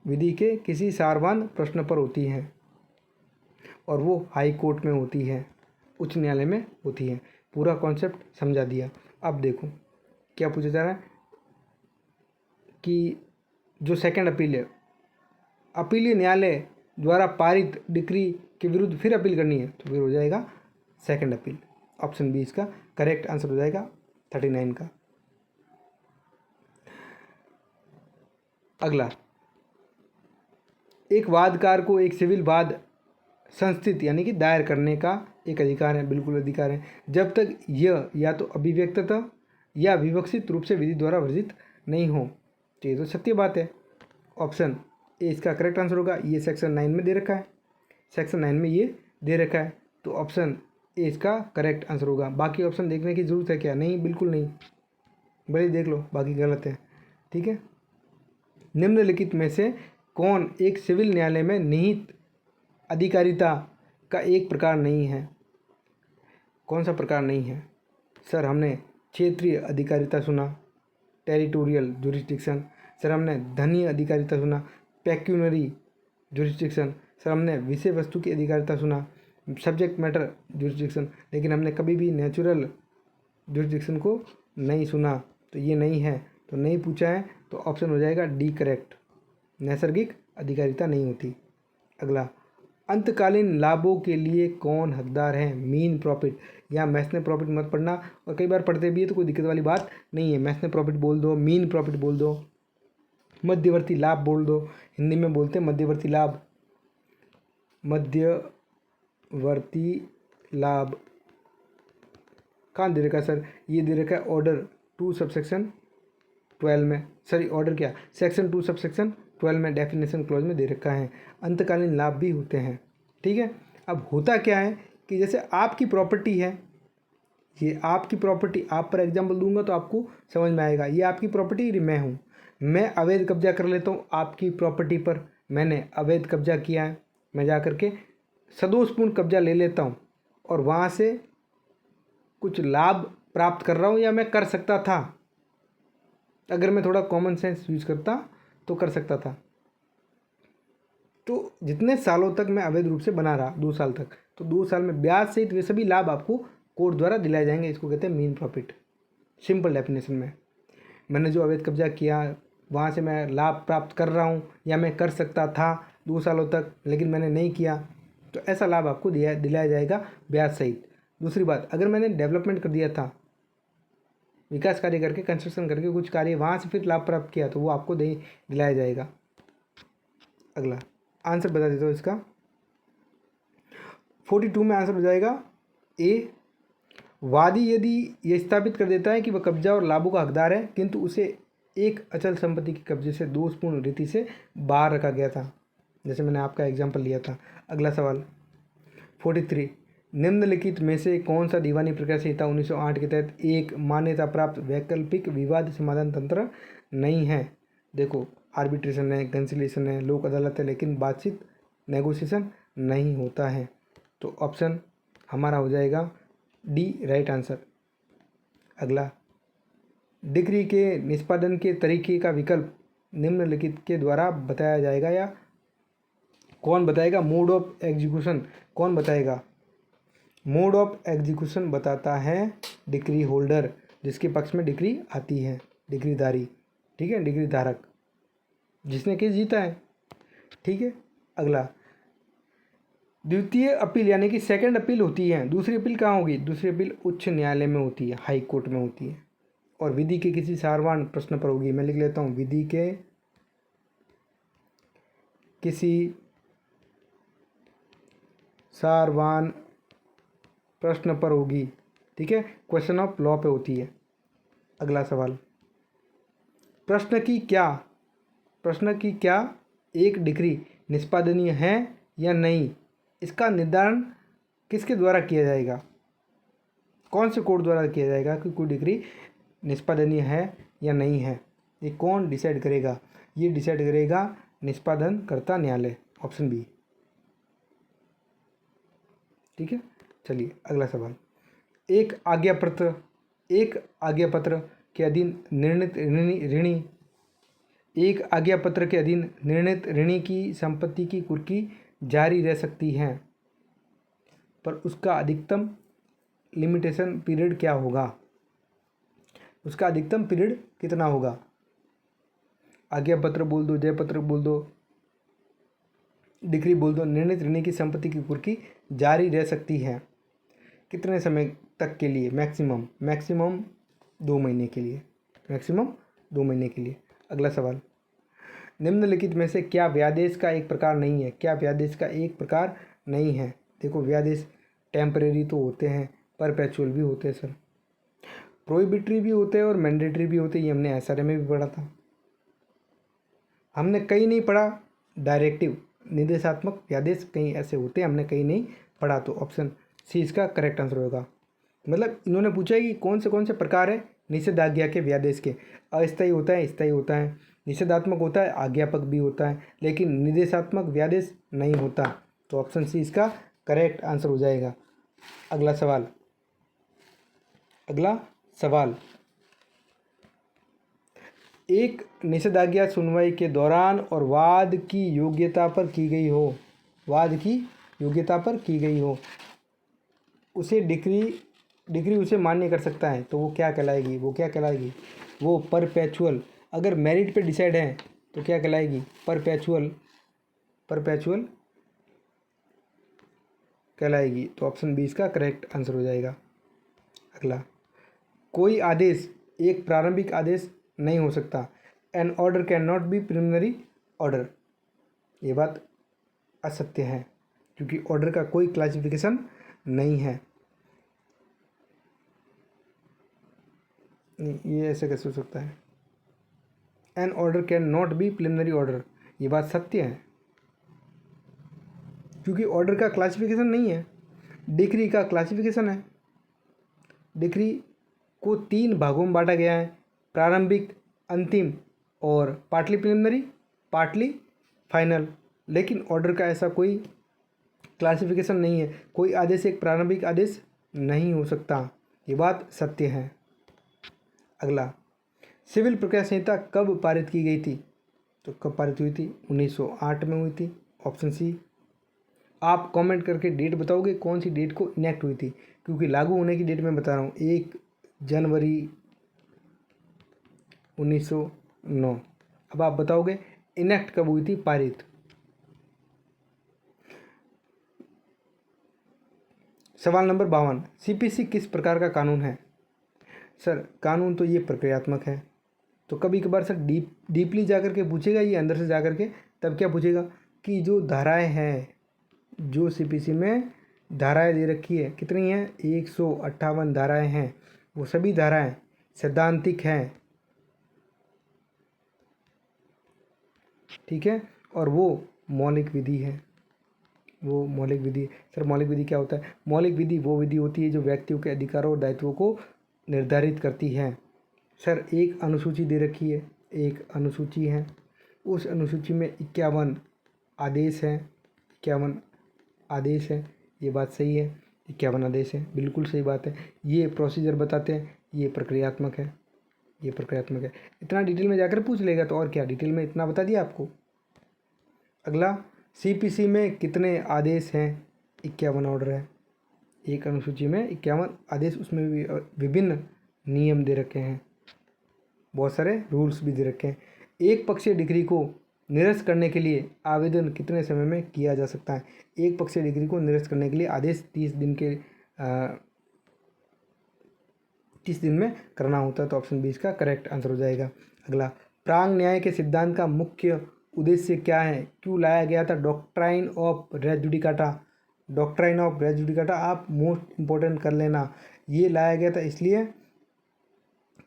विधि के किसी सारवान प्रश्न पर होती है, और वो हाई कोर्ट में होती है, उच्च न्यायालय में होती है। पूरा कॉन्सेप्ट समझा दिया। अब देखो क्या पूछा जा रहा है कि जो सेकंड अपील है, अपीलीय न्यायालय द्वारा पारित डिक्री के विरुद्ध फिर अपील करनी है, तो फिर हो जाएगा सेकंड अपील। ऑप्शन बी इसका करेक्ट आंसर हो जाएगा 39 का। अगला, एक वादकार को एक सिविल वाद संस्थित यानी कि दायर करने का एक अधिकार है, बिल्कुल अधिकार है, जब तक यह या तो अभिव्यक्तः या विवक्षित रूप से विधि द्वारा वर्जित नहीं हो। तो ये तो सत्य बात है। ऑप्शन ए इसका करेक्ट आंसर होगा। ये सेक्शन 9 में दे रखा है, सेक्शन 9 में ये दे रखा है, तो ऑप्शन ए इसका करेक्ट आंसर होगा। बाकी ऑप्शन देखने की ज़रूरत है क्या? नहीं, बिल्कुल नहीं, बड़े देख लो, बाकी गलत है। ठीक है। निम्नलिखित में से कौन एक सिविल न्यायालय में निहित अधिकारिता का एक प्रकार नहीं है? कौन सा प्रकार नहीं है? सर हमने क्षेत्रीय अधिकारिता सुना, टेरिटोरियल जुरिस्डिक्शन। सर हमने धनीय अधिकारिता सुना, पेक्यूनरी जुरिस्डिक्शन। सर हमने विषय वस्तु की अधिकारिता सुना, सब्जेक्ट मैटर जुरिस्डिक्शन। लेकिन हमने कभी भी नेचुरल जुरिस्डिक्शन को नहीं सुना, तो ये नहीं है, तो नहीं पूछा है, तो ऑप्शन हो जाएगा डी करेक्ट। नैसर्गिक अधिकारिता नहीं होती। अगला, अंतकालीन लाभों के लिए कौन हकदार है? मीन प्रॉफिट या मैसने प्रॉफिट मत पढ़ना, और कई बार पढ़ते भी है तो कोई दिक्कत वाली बात नहीं है। मैसने प्रॉफिट बोल दो, मीन प्रॉफिट बोल दो, मध्यवर्ती लाभ बोल दो। हिंदी में बोलते हैं मध्यवर्ती लाभ, मध्यवर्ती लाभ। कहाँ दे रखा है सर? ये दे रखा है ऑर्डर 2 सबसेक्शन 12 में, सॉरी ऑर्डर क्या, सेक्शन 2 सबसेक्शन 12 में डेफिनेशन क्लॉज में दे रखा है। अंतकालीन लाभ भी होते हैं। ठीक है। अब होता क्या है कि जैसे आपकी प्रॉपर्टी है, ये आपकी प्रॉपर्टी, आप पर एग्जाम्पल दूंगा तो आपको समझ में आएगा। ये आपकी प्रॉपर्टी, मैं हूँ, मैं अवैध कब्जा कर लेता हूँ आपकी प्रॉपर्टी पर, मैंने अवैध कब्जा किया है, मैं जा करके सदोषपूर्ण कब्जा ले लेता हूँ और वहाँ से कुछ लाभ प्राप्त कर रहा हूँ, या मैं कर सकता था, अगर मैं थोड़ा कॉमन सेंस यूज करता तो कर सकता था। तो जितने सालों तक मैं अवैध रूप से बना रहा, 2 साल तक, तो 2 साल में ब्याज सहित वे सभी लाभ आपको कोर्ट द्वारा दिलाए जाएंगे। इसको कहते हैं मीन प्रॉफिट। सिंपल डेफिनेशन में, मैंने जो अवैध कब्जा किया वहाँ से मैं लाभ प्राप्त कर रहा हूँ, या मैं कर सकता था 2 सालों तक लेकिन मैंने नहीं किया, तो ऐसा लाभ आपको दिलाया जाएगा ब्याज सहित। दूसरी बात, अगर मैंने डेवलपमेंट कर दिया था, विकास कार्य करके, कंस्ट्रक्शन करके कुछ कार्य, वहाँ से फिर लाभ प्राप्त किया, तो वो आपको दिलाया जाएगा। अगला आंसर बता देता हूँ इसका, 42 में आंसर हो जाएगा ए। वादी यदि ये स्थापित कर देता है कि वह कब्जा और लाभों का हकदार है, किंतु उसे एक अचल संपत्ति के कब्जे से दोषपूर्ण रीति से बाहर रखा गया था, जैसे मैंने आपका एग्जाम्पल लिया था। अगला सवाल 43, निम्नलिखित में से कौन सा दीवानी प्रक्रिया संहिता 1908 के तहत एक मान्यता प्राप्त वैकल्पिक विवाद समाधान तंत्र नहीं है। देखो आर्बिट्रेशन है, कंसिलिएशन है, लोक अदालत है, लेकिन बातचीत नेगोशिएशन नहीं होता है। तो ऑप्शन हमारा हो जाएगा डी राइट आंसर। अगला, डिक्री के निष्पादन के तरीके का विकल्प निम्नलिखित के द्वारा बताया जाएगा, या कौन बताएगा? मोड ऑफ एग्जीक्यूशन कौन बताएगा? मोड ऑफ एग्जीक्यूशन बताता है डिक्री होल्डर, जिसके पक्ष में डिक्री आती है, डिक्रीधारी, ठीक है, डिक्री धारक, जिसने केस जीता है, ठीक है। अगला, द्वितीय अपील यानी कि सेकंड अपील होती है। दूसरी अपील कहाँ होगी? दूसरी अपील उच्च न्यायालय में होती है, हाई कोर्ट में होती है, और विधि के किसी सारवान प्रश्न पर होगी। मैं लिख लेता हूँ, विधि के किसी सारवान प्रश्न पर होगी, ठीक है, क्वेश्चन ऑफ लॉ पे होती है। अगला सवाल, प्रश्न की क्या एक डिक्री निष्पादनीय है या नहीं, इसका निर्धारण किसके द्वारा किया जाएगा? कौन से कोर्ट द्वारा किया जाएगा कि कोई डिक्री निष्पादनीय है या नहीं है? ये कौन डिसाइड करेगा? ये डिसाइड करेगा निष्पादनकर्ता न्यायालय, ऑप्शन बी, ठीक है। चलिए अगला सवाल, एक आज्ञापत्र के अधीन निर्णित ऋणी की संपत्ति की कुर्की जारी रह सकती है, पर उसका अधिकतम लिमिटेशन पीरियड क्या होगा? उसका अधिकतम पीरियड कितना होगा? आज्ञापत्र बोल दो, जयपत्र बोल दो, डिक्री बोल दो, निर्णित ऋणी की संपत्ति की कुर्की जारी रह सकती है कितने समय तक के लिए? मैक्सिमम 2 महीने के लिए, मैक्सिमम 2 महीने के लिए। अगला सवाल, निम्नलिखित में से क्या व्यादेश का एक प्रकार नहीं है? क्या व्यादेश का एक प्रकार नहीं है? देखो व्यादेश टेम्परेरी तो होते हैं, परपेचुअल भी होते हैं सर, प्रोहिबिटरी भी होते हैं और मैंडेटरी भी होते हैं। ये हमने एसआरए में भी पढ़ा था। हमने कहीं नहीं पढ़ा डायरेक्टिव निर्देशात्मक व्यादेश, कहीं ऐसे होते हैं, हमने कहीं नहीं पढ़ा। तो ऑप्शन सी इसका करेक्ट आंसर होगा। मतलब इन्होंने पूछा है कि कौन से प्रकार है निषेधाज्ञा के व्यादेश के। अस्थायी होता है, स्थायी होता है, निषेधात्मक होता है, आज्ञापक भी होता है, लेकिन निर्देशात्मक व्यादेश नहीं होता। तो ऑप्शन सी इसका करेक्ट आंसर हो जाएगा। अगला सवाल, एक निषेधाज्ञा सुनवाई के दौरान और वाद की योग्यता पर की गई हो, उसे डिक्री उसे मान्य कर सकता है, तो वो क्या कहलाएगी? वो परपेचुअल। अगर मेरिट पे डिसाइड है तो क्या कहलाएगी? परपेचुअल कहलाएगी। तो ऑप्शन बी इसका करेक्ट आंसर हो जाएगा। अगला, कोई आदेश एक प्रारंभिक आदेश नहीं हो सकता। An order can not be preliminary order. ये बात असत्य है, क्योंकि ऑर्डर का कोई क्लासिफिकेशन नहीं है। ये ऐसे कैसे हो सकता है? An order can not be preliminary order, ये बात सत्य है, क्योंकि ऑर्डर का क्लासिफिकेशन नहीं है, डिक्री का क्लासिफिकेशन है। डिक्री को 3 भागों में बांटा गया है, प्रारंभिक, अंतिम और पार्टली प्रिलिमिनरी, पार्टली फाइनल। लेकिन ऑर्डर का ऐसा कोई क्लासिफिकेशन नहीं है, कोई आदेश एक प्रारंभिक आदेश नहीं हो सकता, ये बात सत्य है। अगला, सिविल प्रक्रिया संहिता कब पारित की गई थी? तो कब पारित हुई थी? 1908 में हुई थी, ऑप्शन सी। आप कमेंट करके डेट बताओगे कौन सी डेट को इनेक्ट हुई थी, क्योंकि लागू होने की डेट मैं बता रहा हूँ 1 जनवरी 1909। अब आप बताओगे इनेक्ट कब हुई थी, पारित? सवाल नंबर 52, सीपीसी किस प्रकार का कानून है? सर कानून तो ये प्रक्रियात्मक है। तो कभी कभार सर डीपली जाकर के पूछेगा, ये अंदर से जाकर के, तब क्या पूछेगा कि जो धाराएं हैं, जो सीपीसी में धाराएं दे रखी है, कितनी हैं? 158 धाराएं हैं। वो सभी धाराएं सैद्धांतिक हैं, ठीक है, और वो मौलिक विधि है। सर मौलिक विधि क्या होता है? मौलिक विधि वो विधि होती है जो व्यक्तियों के अधिकारों और दायित्वों को निर्धारित करती है। सर एक अनुसूची दे रखी है, एक अनुसूची है, उस अनुसूची में 51 आदेश हैं, 51 आदेश है, ये बात सही है, 51 आदेश है, बिल्कुल सही बात है। ये प्रोसीजर बताते हैं, ये प्रक्रियात्मक है, ये प्रक्रियात्मक है। इतना डिटेल में जाकर पूछ लेगा तो और क्या, डिटेल में इतना बता दिया आपको। अगला, सीपीसी में कितने आदेश हैं? 51 ऑर्डर है। एक अनुसूची में 51 आदेश, उसमें भी विभिन्न नियम दे रखे हैं, बहुत सारे रूल्स भी दे रखे हैं। एक पक्षीय डिग्री को निरस्त करने के लिए आवेदन कितने समय में किया जा सकता है? एक पक्षीय डिग्री को निरस्त करने के लिए आदेश 30 दिन में करना होता है, तो ऑप्शन 20 का करेक्ट आंसर हो जाएगा। अगला, प्रांग न्याय के सिद्धांत का मुख्य उद्देश्य क्या है? क्यों लाया गया था doctrine of res judicata? Doctrine of res judicata आप मोस्ट इम्पोर्टेंट कर लेना। ये लाया गया था इसलिए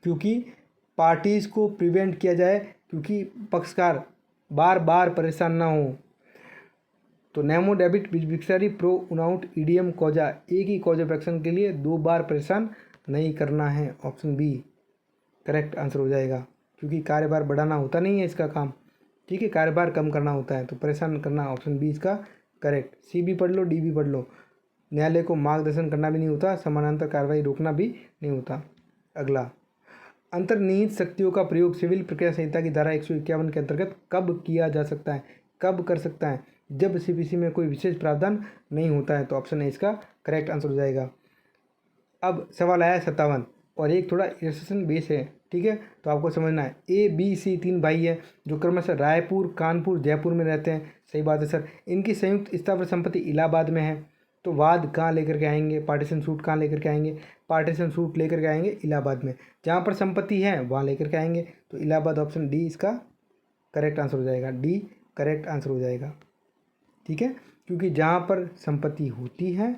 क्योंकि पार्टीज को प्रिवेंट किया जाए, क्योंकि पक्षकार बार बार परेशान ना हो। तो नेमो डेबिट विक्टरी प्रो उनाउट ईडियम कॉजा, एक ही कॉज ऑफ एक्शन के लिए 2 बार परेशान नहीं करना है, ऑप्शन बी करेक्ट आंसर हो जाएगा। क्योंकि कार्यभार बढ़ाना होता नहीं है इसका काम, ठीक है, कार्यभार कम करना होता है, तो परेशान करना, ऑप्शन बी इसका करेक्ट। सी भी पढ़ लो, डी भी पढ़ लो। न्यायालय को मार्गदर्शन करना भी नहीं होता, समानांतर कार्रवाई रोकना भी नहीं होता। अगला, अंतर्निहित शक्तियों का प्रयोग सिविल प्रक्रिया संहिता की धारा 151 के अंतर्गत कब किया जा सकता है? कब कर सकता है? जब सीपीसी में कोई विशेष प्रावधान नहीं होता है, तो ऑप्शन है इसका करेक्ट आंसर हो जाएगा। अब सवाल आया 57 और एक थोड़ा इलस्ट्रेशन बेस है, ठीक है, तो आपको समझना है। ए बी सी 3 भाई है जो क्रमशः रायपुर, कानपुर, जयपुर में रहते हैं। सही बात है सर। इनकी संयुक्त स्थावर संपत्ति इलाहाबाद में है, तो वाद कहाँ लेकर के आएंगे? पार्टीशन सूट कहाँ लेकर के आएंगे? पार्टीशन सूट लेकर के आएंगे इलाहाबाद में। जहाँ पर संपत्ति है वहाँ लेकर के आएंगे, तो इलाहाबाद, ऑप्शन डी इसका करेक्ट आंसर हो जाएगा। डी करेक्ट आंसर हो जाएगा, ठीक है, क्योंकि जहाँ पर संपत्ति होती है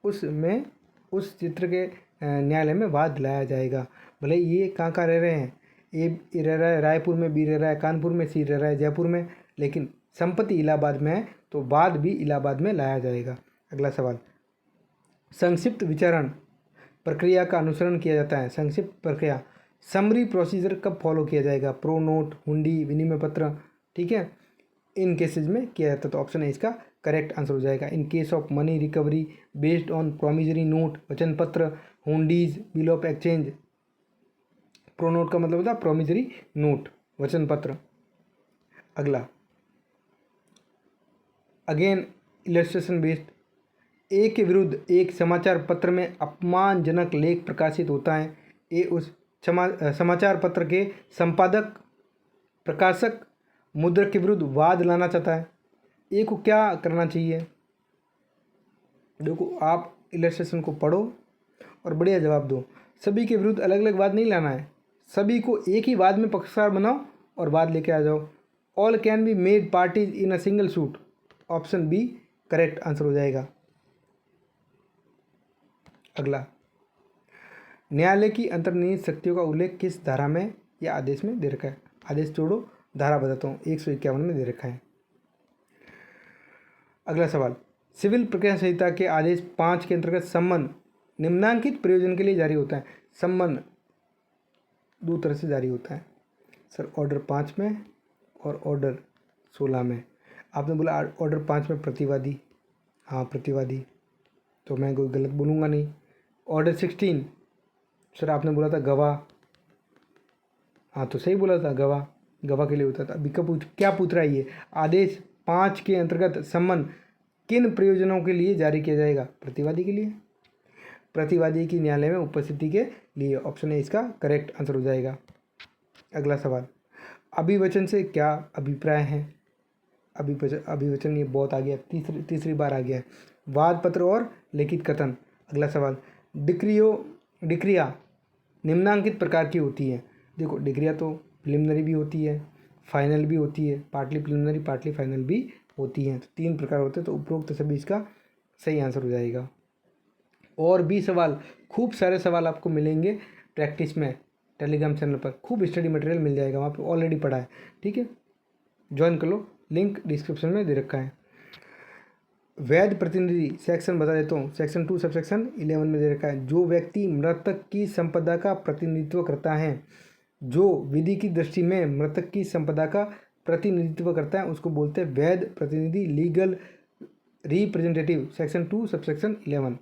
उसमें उस चित्र के न्यायालय में वाद लाया जाएगा। भले ये कहाँ कहाँ रह रहे हैं, ए रह रहा है रायपुर में, बी रह रहा है कानपुर में, सी रह रहा है जयपुर में, लेकिन संपत्ति इलाहाबाद में है, तो वाद भी इलाहाबाद में लाया जाएगा। अगला सवाल, संक्षिप्त विचारण प्रक्रिया का अनुसरण किया जाता है। संक्षिप्त प्रक्रिया समरी प्रोसीजर कब फॉलो किया जाएगा? प्रो नोट, हुंडी, विनिमय पत्र, ठीक है, इन केसेज में किया जाता है, तो ऑप्शन है इसका करेक्ट आंसर हो जाएगा। In case of money recovery based on promissory note, वचन पत्र, hundis, bill of exchange. Pro note का मतलब होता है प्रोमिजरी नोट, वचन पत्र। अगला, अगेन इलस्ट्रेशन बेस्ड, ए के विरुद्ध एक समाचार पत्र में अपमानजनक लेख प्रकाशित होता है। ए उस समाचार पत्र के संपादक, प्रकाशक, मुद्रक के विरुद्ध वाद लाना चाहता है। ए को क्या करना चाहिए? देखो, आप इलस्ट्रेशन को पढ़ो और बढ़िया जवाब दो। सभी के विरुद्ध अलग अलग वाद नहीं लाना है, सभी को एक ही वाद में पक्षकार बनाओ और वाद लेके आ जाओ। All can be made parties in a single suit, option B correct answer हो जाएगा। अगला, न्यायालय की अंतर्निहित शक्तियों का उल्लेख किस धारा में या आदेश में दे रखा है? आदेश छोड़ो, धारा बताता हूँ, 151 में दे रखा है। अगला सवाल, सिविल प्रक्रिया संहिता के आदेश 5 के अंतर्गत सम्मन निम्नांकित प्रयोजन के लिए जारी होता है। सम्मन 2 तरह से जारी होता है सर, ऑर्डर 5 में और ऑर्डर 16 में। आपने बोला ऑर्डर 5 में प्रतिवादी, हाँ प्रतिवादी, तो मैं कोई गलत बोलूँगा नहीं। ऑर्डर 16 सर आपने बोला था गवाह, हाँ तो सही बोला था, गवाह, गवाह के लिए होता था। अभी क्या पूछ रहा है ये? आदेश 5 के अंतर्गत सम्मन किन प्रयोजनों के लिए जारी किया जाएगा? प्रतिवादी के लिए, प्रतिवादी की न्यायालय में उपस्थिति के लिए, ऑप्शन है इसका करेक्ट आंसर हो जाएगा। अगला सवाल, अभिवचन से क्या अभिप्राय है? अभिवचन ये बहुत आ गया, तीसरी बार आ गया है। वाद पत्र और लिखित कथन। अगला सवाल, डिक्रिया निम्नांकित प्रकार की होती है। देखो, डिक्रिया तो प्रिलिमिनरी भी होती है, फाइनल भी होती है, पार्टली प्रिलिमिनरी पार्टली फाइनल भी होती हैं, तो 3 प्रकार होते हैं, तो उपरोक्त सभी इसका सही आंसर हो जाएगा। और भी सवाल, खूब सारे सवाल आपको मिलेंगे प्रैक्टिस में, टेलीग्राम चैनल पर खूब स्टडी मटेरियल मिल जाएगा, वहाँ पे ऑलरेडी पढ़ा है, ठीक है, ज्वाइन कर लो, लिंक डिस्क्रिप्शन में दे रखा है। वैध प्रतिनिधि सेक्शन बता देता हूँ, सेक्शन 2 सबसेक्शन 11 में दे रखा है, जो व्यक्ति मृतक की संपदा का प्रतिनिधित्व करता है, जो विधि की दृष्टि में मृतक की संपदा का प्रतिनिधित्व करता है उसको बोलते हैं वैध प्रतिनिधि, लीगल रिप्रेजेंटेटिव, सेक्शन 2 सबसेक्शन 11।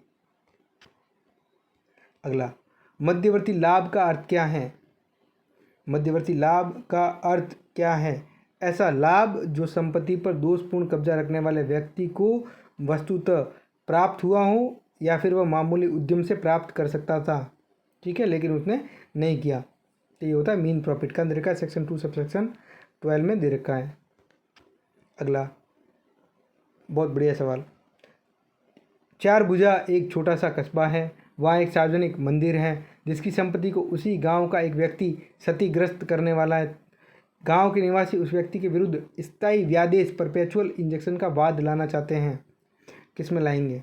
अगला, मध्यवर्ती लाभ का अर्थ क्या है? मध्यवर्ती लाभ का अर्थ क्या है? ऐसा लाभ जो संपत्ति पर दोषपूर्ण कब्जा रखने वाले व्यक्ति को वस्तुतः प्राप्त हुआ हो या फिर वह मामूली उद्यम से प्राप्त कर सकता था, ठीक है, लेकिन उसने नहीं किया, तो ये होता है मीन प्रॉफिट का दे रखा है, सेक्शन 2 सबसेक्शन 12 में दे रखा है। अगला, बहुत बढ़िया सवाल, चार भुजा एक छोटा सा कस्बा है, वहाँ एक सार्वजनिक मंदिर है जिसकी संपत्ति को उसी गांव का एक व्यक्ति क्षतिग्रस्त करने वाला है। गांव के निवासी उस व्यक्ति के विरुद्ध स्थायी व्यादेश परपेचुअल इंजेक्शन का वाद लाना चाहते हैं। किस में लाएंगे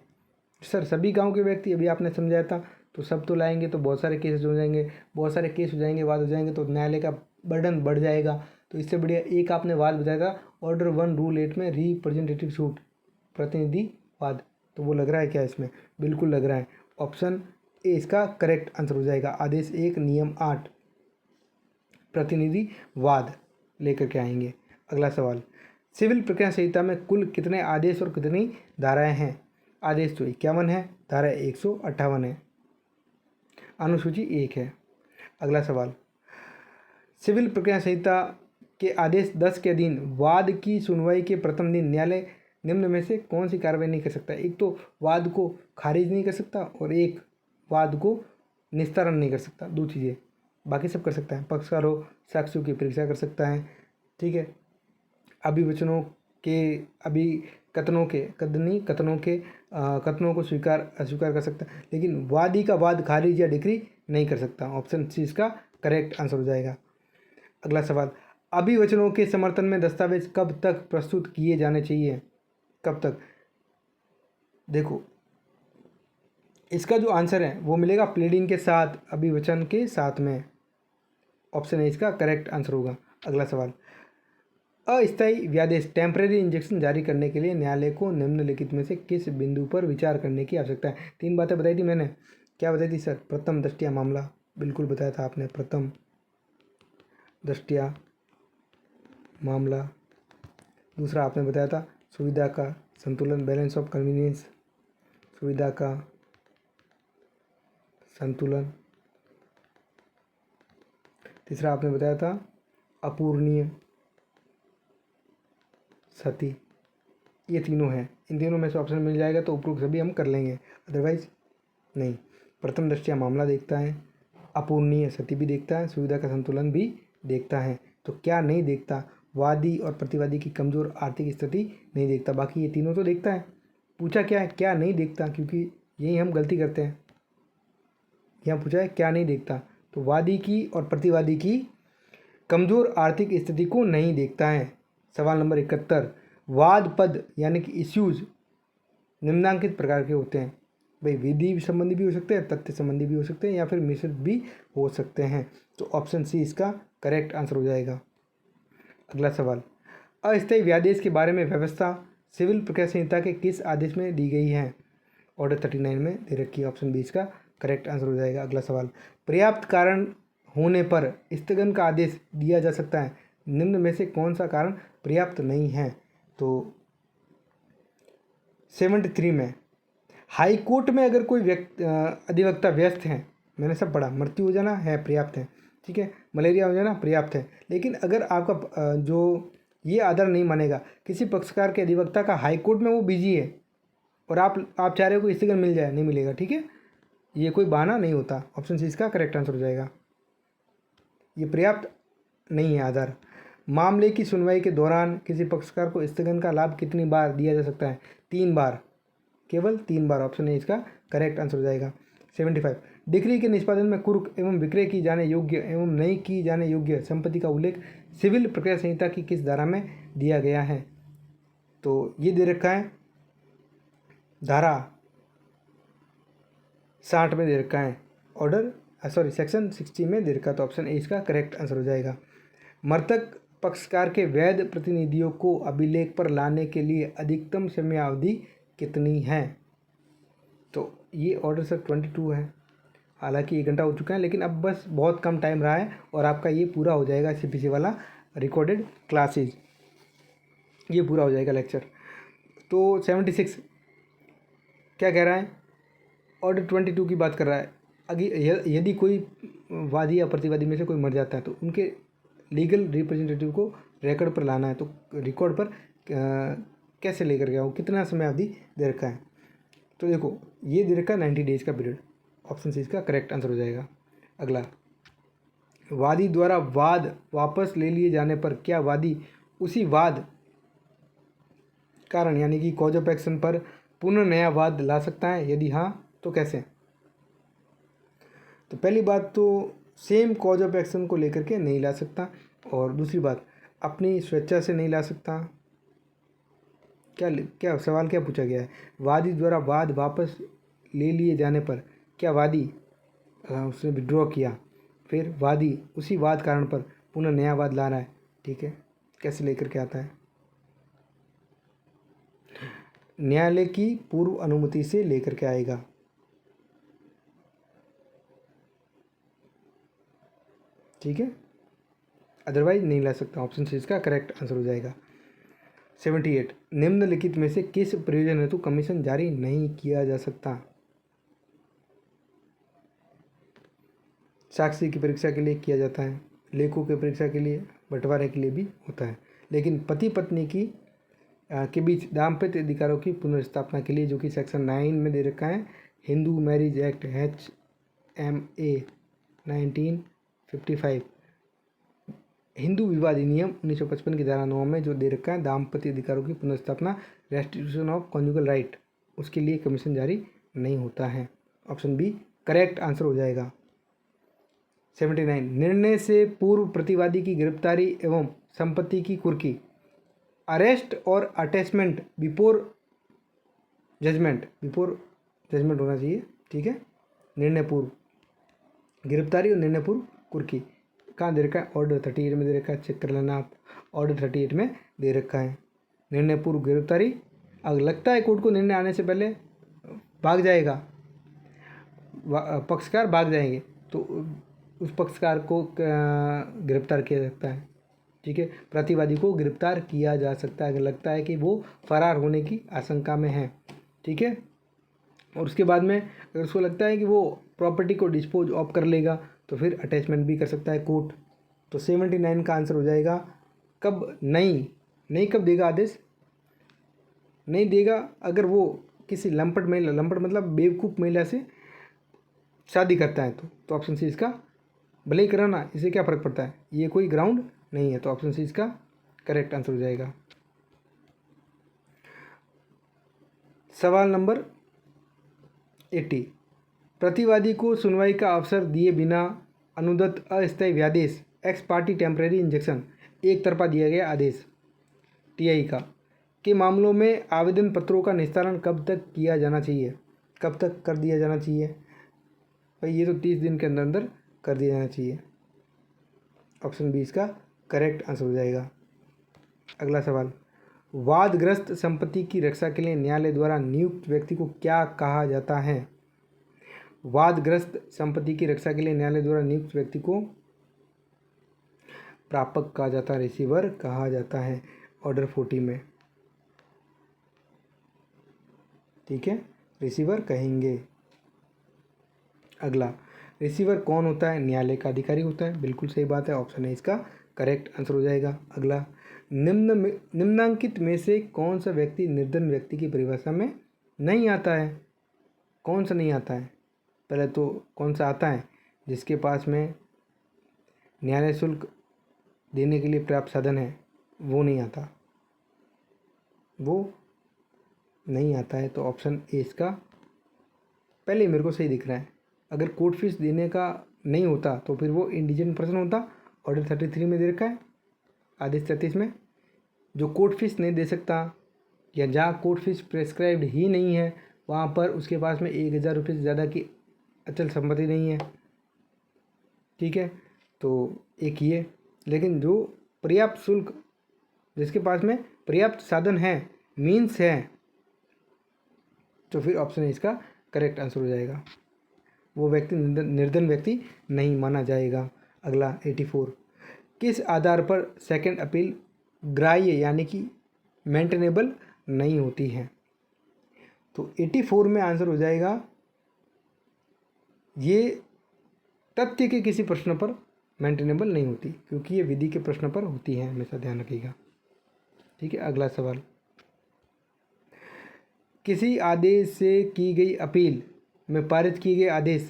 सर? सभी गांव के व्यक्ति, अभी आपने समझाया था, तो सब तो लाएंगे तो बहुत सारे केसेस हो जाएंगे, बहुत सारे केस हो जाएंगे, वाद हो जाएंगे, तो न्यायालय का बर्डन बढ़ जाएगा। तो इससे बढ़िया एक आपने वाद बताया था ऑर्डर 1 रूल 8 में, रिप्रेजेंटेटिव सूट, प्रतिनिधि वाद, तो वो लग रहा है क्या इसमें? बिल्कुल लग रहा है, ऑप्शन ए इसका करेक्ट आंसर हो जाएगा। आदेश 1 नियम 8 प्रतिनिधि वाद लेकर के आएंगे। अगला सवाल, सिविल प्रक्रिया संहिता में कुल कितने आदेश और कितनी धाराएं हैं? आदेश तो 51 है, धारा 158 है, अनुसूची 1 है। अगला सवाल, सिविल प्रक्रिया संहिता के आदेश 10 के अधीन वाद की सुनवाई के प्रथम दिन न्यायालय निम्न में से कौन सी कार्रवाई नहीं कर सकता? एक तो वाद को खारिज नहीं कर सकता और एक वाद को निस्तारण नहीं कर सकता, दो चीज़ें, बाकी सब कर सकता है। पक्षकारों साक्ष्यों की परीक्षा कर सकता है, ठीक है, अभिवचनों के कथनों को स्वीकार अस्वीकार कर सकता है, लेकिन वादी का वाद खारिज या डिक्री नहीं कर सकता। ऑप्शन सी इसका करेक्ट आंसर हो जाएगा। अगला सवाल, अभिवचनों के समर्थन में दस्तावेज कब तक प्रस्तुत किए जाने चाहिए? कब तक? देखो, इसका जो आंसर है वो मिलेगा प्लीडिंग के साथ, अभिवचन के साथ में, ऑप्शन ए इसका करेक्ट आंसर होगा। अगला सवाल, अस्थायी व्यादेश टेम्परेरी इंजेक्शन जारी करने के लिए न्यायालय को निम्नलिखित में से किस बिंदु पर विचार करने की आवश्यकता है? 3 बातें बताई थी मैंने, क्या बताई थी सर? प्रथम दृष्टया मामला, बिल्कुल बताया था आपने, प्रथम दृष्टया मामला। दूसरा आपने बताया था सुविधा का संतुलन, बैलेंस ऑफ कन्वीनियंस, सुविधा का संतुलन। तीसरा आपने बताया था अपूर्णीय सती। ये तीनों हैं, इन तीनों में से ऑप्शन मिल जाएगा तो उपरोक्त सभी हम कर लेंगे, अदरवाइज नहीं। प्रथम दृष्टया मामला देखता है, अपूर्णीय सती भी देखता है, सुविधा का संतुलन भी देखता है, तो क्या नहीं देखता? वादी और प्रतिवादी की कमज़ोर आर्थिक स्थिति नहीं देखता, बाकी ये तीनों तो देखता है। पूछा क्या है? क्या नहीं देखता, क्योंकि यही हम गलती करते हैं। यहाँ पूछा है क्या नहीं देखता, तो वादी की और प्रतिवादी की कमज़ोर आर्थिक स्थिति को नहीं देखता है। सवाल नंबर 71, वाद पद यानी कि इश्यूज निम्नांकित प्रकार के होते हैं। भाई विधि संबंधी भी हो सकते हैं, तथ्य संबंधी भी हो सकते हैं, या फिर मिश्रित भी हो सकते हैं, तो ऑप्शन सी इसका करेक्ट आंसर हो जाएगा। अगला सवाल, अस्थायी व्यादेश के बारे में व्यवस्था सिविल प्रक्रिया संहिता के किस आदेश में दी गई है? ऑर्डर 39 में दे रखी है, ऑप्शन बी इसका करेक्ट आंसर हो जाएगा। अगला सवाल, पर्याप्त कारण होने पर स्थगन का आदेश दिया जा सकता है, निम्न में से कौन सा कारण पर्याप्त नहीं है? तो 73 में हाई कोर्ट में अगर कोई अधिवक्ता व्यस्त है, मैंने सब पढ़ा, मृत्यु हो जाना है पर्याप्त है, ठीक है, मलेरिया हो जाना पर्याप्त है, लेकिन अगर आपका जो ये आधार नहीं मानेगा, किसी पक्षकार के अधिवक्ता का हाई कोर्ट में वो बिजी है और आप चाह रहे हो कि स्थगन मिल जाए, नहीं मिलेगा, ठीक है, ये कोई बहाना नहीं होता। ऑप्शन सी इसका करेक्ट आंसर हो जाएगा, ये पर्याप्त नहीं है आधार। मामले की सुनवाई के दौरान किसी पक्षकार को स्थगन का लाभ कितनी बार दिया जा सकता है? 3 बार, केवल 3 बार, ऑप्शन ए इसका करेक्ट आंसर हो जाएगा। 75, डिक्री के निष्पादन में कुर्क एवं विक्रय की जाने योग्य एवं नहीं की जाने योग्य संपत्ति का उल्लेख सिविल प्रक्रिया संहिता की किस धारा में दिया गया है? तो ये दे रखा है धारा 60 में दे रखा है, सेक्शन 60 में दे रखा है, तो ऑप्शन ए इसका करेक्ट आंसर हो जाएगा। मृतक पक्षकार के वैध प्रतिनिधियों को अभिलेख पर लाने के लिए अधिकतम समयावधि कितनी हैं। तो ये ऑर्डर सर 22 है। हालांकि 1 घंटा हो चुका है, लेकिन अब बस बहुत कम टाइम रहा है और आपका ये पूरा हो जाएगा CPC वाला रिकॉर्डेड क्लासेज, ये पूरा हो जाएगा लेक्चर। तो 76 क्या कह रहा है, ऑर्डर 22 की बात कर रहा है। यदि कोई वादी या प्रतिवादी में से कोई मर जाता है तो उनके लीगल रिप्रेजेंटेटिव को रिकॉर्ड पर लाना है। तो रिकॉर्ड पर कैसे लेकर के आओ, कितना समय अवधि दे रखा है। तो देखो ये दे रखा है 90 डेज का पीरियड। ऑप्शन सी इसका करेक्ट आंसर हो जाएगा। अगला, वादी द्वारा वाद वापस ले लिए जाने पर क्या वादी उसी वाद कारण यानी कि कॉज ऑफ एक्शन पर पुनः नया वाद ला सकता है, यदि हाँ तो कैसे। तो पहली बात तो सेम कॉज ऑफ एक्शन को लेकर के नहीं ला सकता, और दूसरी बात अपनी स्वेच्छा से नहीं ला सकता। क्या क्या सवाल क्या पूछा गया है, वादी द्वारा वाद वापस ले लिए जाने पर क्या वादी उसने विड्रॉ किया, फिर वादी उसी वाद कारण पर पुनः नया वाद ला रहा है, ठीक है, कैसे लेकर के आता है। न्यायालय की पूर्व अनुमति से लेकर के आएगा। ठीक है, अदरवाइज नहीं ला सकता। ऑप्शन सी इसका करेक्ट आंसर हो जाएगा। 78 निम्नलिखित में से किस प्रयोजन हेतु कमीशन जारी नहीं किया जा सकता। साक्षी की परीक्षा के लिए किया जाता है, लेखों की परीक्षा के लिए, बंटवारे के लिए भी होता है, लेकिन पति पत्नी की के बीच दाम्पत्य अधिकारों की पुनर्स्थापना के लिए, जो कि सेक्शन 9 में दे रखा है, Hindu marriage act HMA 1955, Hindu विवाह अधिनियम 1955 की धारा 9 में जो दे रखा है दाम्पत्य अधिकारों की पुनर्स्थापना, रेस्टिट्यूशन ऑफ कॉन्जुगल राइट, उसके लिए कमीशन जारी नहीं होता है। ऑप्शन बी करेक्ट आंसर हो जाएगा। 79 निर्णय से पूर्व प्रतिवादी की गिरफ्तारी एवं संपत्ति की कुर्की, अरेस्ट और अटैचमेंट बिफोर जजमेंट होना चाहिए, ठीक है। निर्णय पूर्व गिरफ्तारी और निर्णय पूर्व कुर्की कहाँ दे रखा है, ऑर्डर 38 में दे रखा है, चेक कर लेना आप, ऑर्डर 38 में दे रखा है। निर्णय पूर्व गिरफ्तारी, अगर लगता है कोर्ट को निर्णय आने से पहले भाग जाएगा, पक्षकार भाग जाएंगे, तो उस पक्षकार को गिरफ्तार किया जा सकता है, ठीक है। प्रतिवादी को गिरफ्तार किया जा सकता है अगर लगता है कि वो फरार होने की आशंका में है, ठीक है। और उसके बाद में अगर उसको लगता है कि वो प्रॉपर्टी को डिस्पोज ऑफ कर लेगा तो फिर अटैचमेंट भी कर सकता है कोर्ट। तो 79 का आंसर हो जाएगा। कब नहीं कब देगा आदेश, नहीं देगा अगर वो किसी लंपट महिला, लंपट मतलब बेवकूफ़ महिला से शादी करता है तो ऑप्शन सी इसका, भले ही कराना, इससे क्या फ़र्क पड़ता है, ये कोई ग्राउंड नहीं है। तो ऑप्शन सी इसका करेक्ट आंसर हो जाएगा। सवाल नंबर 80 प्रतिवादी को सुनवाई का अवसर दिए बिना अनुदत्त अस्थायी व्यादेश एक्स पार्टी टेम्परेरी इंजेक्शन एक तरफा दिया गया आदेश TI का के मामलों में आवेदन पत्रों का निस्तारण कब तक किया जाना चाहिए, कब तक कर दिया जाना चाहिए भाई, ये तो 30 दिन के अंदर अंदर कर दिया जाना चाहिए। ऑप्शन बी इसका करेक्ट आंसर हो जाएगा। अगला सवाल, वादग्रस्त संपत्ति की रक्षा के लिए न्यायालय द्वारा नियुक्त व्यक्ति को क्या कहा जाता है। वादग्रस्त संपत्ति की रक्षा के लिए न्यायालय द्वारा नियुक्त व्यक्ति को प्रापक कहा जाता है, रिसीवर कहा जाता है ऑर्डर 40 में, ठीक है, रिसीवर कहेंगे। अगला, रिसीवर कौन होता है, न्यायालय का अधिकारी होता है, बिल्कुल सही बात है, ऑप्शन है इसका करेक्ट आंसर हो जाएगा। अगला, निम्नांकित में से कौन सा व्यक्ति निर्धन व्यक्ति की परिभाषा में नहीं आता है, कौन सा नहीं आता है, पहले तो कौन सा आता है, जिसके पास में न्यायालय शुल्क देने के लिए पर्याप्त साधन है, वो नहीं आता, वो नहीं आता है। तो ऑप्शन ए इसका पहले मेरे को सही दिख रहा है, अगर कोर्ट फीस देने का नहीं होता तो फिर वो इंडिजेंट पर्सन होता, ऑर्डर 33 में दे रखा है, आदेश 33 में, जो कोर्ट फीस नहीं दे सकता या जहाँ कोर्ट फीस प्रेस्क्राइब्ड ही नहीं है वहाँ पर उसके पास में 1000 रुपये से ज़्यादा की अचल संपत्ति नहीं है, ठीक है। तो एक ये, लेकिन जो पर्याप्त शुल्क, जिसके पास में पर्याप्त साधन है, मीन्स है, तो फिर ऑप्शन ए इसका करेक्ट आंसर हो जाएगा। वो व्यक्ति निर्धन व्यक्ति नहीं माना जाएगा। अगला 84, किस आधार पर सेकंड अपील ग्राह्य यानी कि मेंटेनेबल नहीं होती है? तो 84 में आंसर हो जाएगा, ये तथ्य के किसी प्रश्न पर मेंटेनेबल नहीं होती, क्योंकि ये विधि के प्रश्न पर होती है, हमेशा ध्यान रखिएगा। ठीक है, अगला सवाल, किसी आदेश से की गई अपील में पारित किए गए आदेश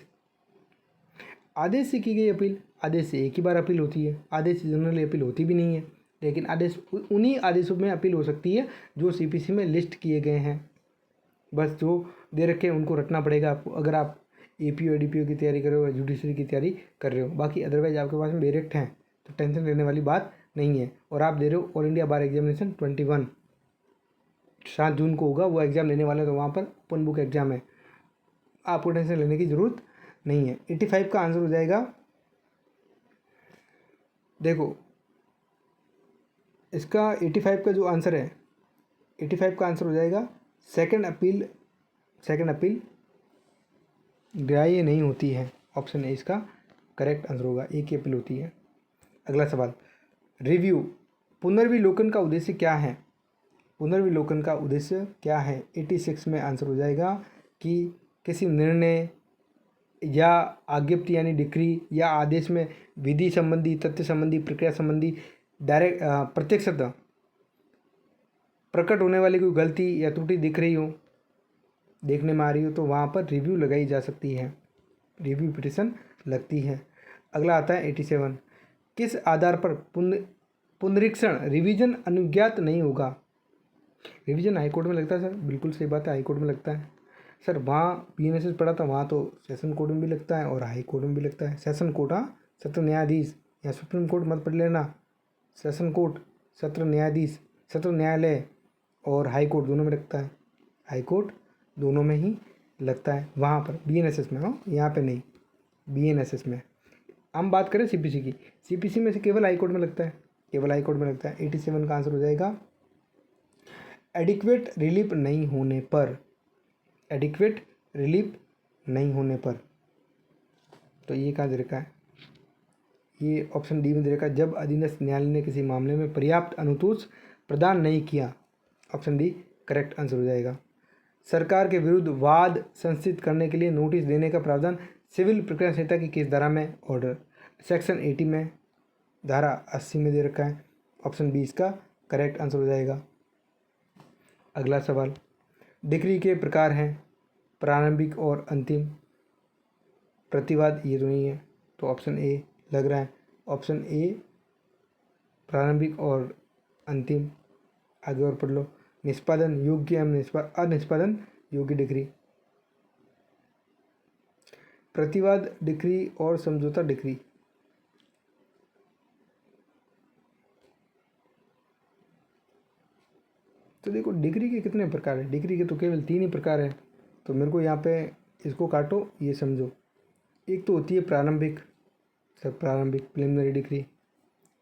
से की गई अपील, आदेश से एक ही बार अपील होती है, आदेश से जनरली अपील होती भी नहीं है, लेकिन आदेश उन्हीं आदेशों में अपील हो सकती है जो सीपीसी में लिस्ट किए गए हैं। बस जो दे रखे हैं उनको रटना पड़ेगा आपको, अगर आप एपीओ एडीपीओ की तैयारी कर रहे हो या जुडिशरी की तैयारी कर रहे हो। बाकी अदरवाइज आपके पास में डायरेक्ट हैं तो टेंशन लेने वाली बात नहीं है। और आप दे रहे हो ऑल इंडिया बार एग्जामिनेशन 21 7 जून को होगा, वो एग्ज़ाम लेने वाले हैं, तो वहाँ पर ओपन बुक एग्ज़ाम है, आपको टेंशन लेने की ज़रूरत नहीं है। 85 का आंसर हो जाएगा, देखो इसका 85 का जो आंसर है, 85 का आंसर हो जाएगा सेकंड अपील ग्राह्य नहीं होती है। ऑप्शन ए इसका करेक्ट आंसर होगा, एक ही अपील होती है। अगला सवाल, रिव्यू पुनर्विलोकन का उद्देश्य क्या है? पुनर्विलोकन का उद्देश्य क्या है? 86 में आंसर हो जाएगा कि किसी निर्णय या आज्ञप्ति यानी डिक्री या आदेश में विधि संबंधी, तथ्य संबंधी, प्रक्रिया संबंधी प्रत्यक्षतः प्रकट होने वाली कोई गलती या त्रुटि दिख रही हो, देखने में आ रही हो, तो वहाँ पर रिव्यू लगाई जा सकती है, रिव्यू पिटिशन लगती है। अगला आता है 87, किस आधार पर पुनरीक्षण रिवीजन अनुज्ञात नहीं होगा? रिवीजन हाईकोर्ट में लगता है सर, बिल्कुल सही बात है, हाईकोर्ट में लगता है सर। वहाँ बीएनएसएस पढ़ा था, वहाँ तो सेशन कोर्ट में भी लगता है और हाई कोर्ट में भी लगता है। सेशन कोर्ट, हाँ, सत्र न्यायाधीश, या सुप्रीम कोर्ट मत पढ़ लेना, सेशन कोर्ट, सत्र न्यायाधीश, सत्र न्यायालय और हाई कोर्ट दोनों में लगता है, हाई कोर्ट दोनों में ही लगता है वहाँ पर, बीएनएसएस में, हाँ, यहाँ पे नहीं, बीएनएसएस में। हम बात करें सीपीसी की, सीपीसी में से केवल हाई कोर्ट में लगता है, केवल हाई कोर्ट में लगता है। 87 का आंसर हो जाएगा, एडिक्वेट रिलीफ नहीं होने पर, एडिक्वेट रिलीफ नहीं होने पर। तो ये कहाँ दे रखा है? ये ऑप्शन डी में दे रखा है, जब अधीनस्थ न्यायालय ने किसी मामले में पर्याप्त अनुतोष प्रदान नहीं किया। ऑप्शन डी करेक्ट आंसर हो जाएगा। सरकार के विरुद्ध वाद संस्थित करने के लिए नोटिस देने का प्रावधान सिविल प्रक्रिया संहिता की किस धारा में? ऑर्डर सेक्शन 80 में, धारा 80 में दे रखा है। ऑप्शन बी इसका करेक्ट आंसर हो जाएगा। अगला सवाल, डिक्री के प्रकार हैं प्रारंभिक और अंतिम, प्रतिवाद ये तो नहीं है, तो ऑप्शन ए लग रहा है, ऑप्शन ए प्रारंभिक और अंतिम। आगे और पढ़ लो, निष्पादन योग्य एवं अनिष्पादन योग्य डिक्री, प्रतिवाद डिक्री और समझौता डिक्री। तो देखो डिग्री के कितने प्रकार है? डिग्री के तो केवल 3 ही प्रकार है, तो मेरे को यहाँ पे इसको काटो, ये समझो। एक तो होती है प्रारंभिक, सर प्रारंभिक प्रिलिमिनरी डिग्री,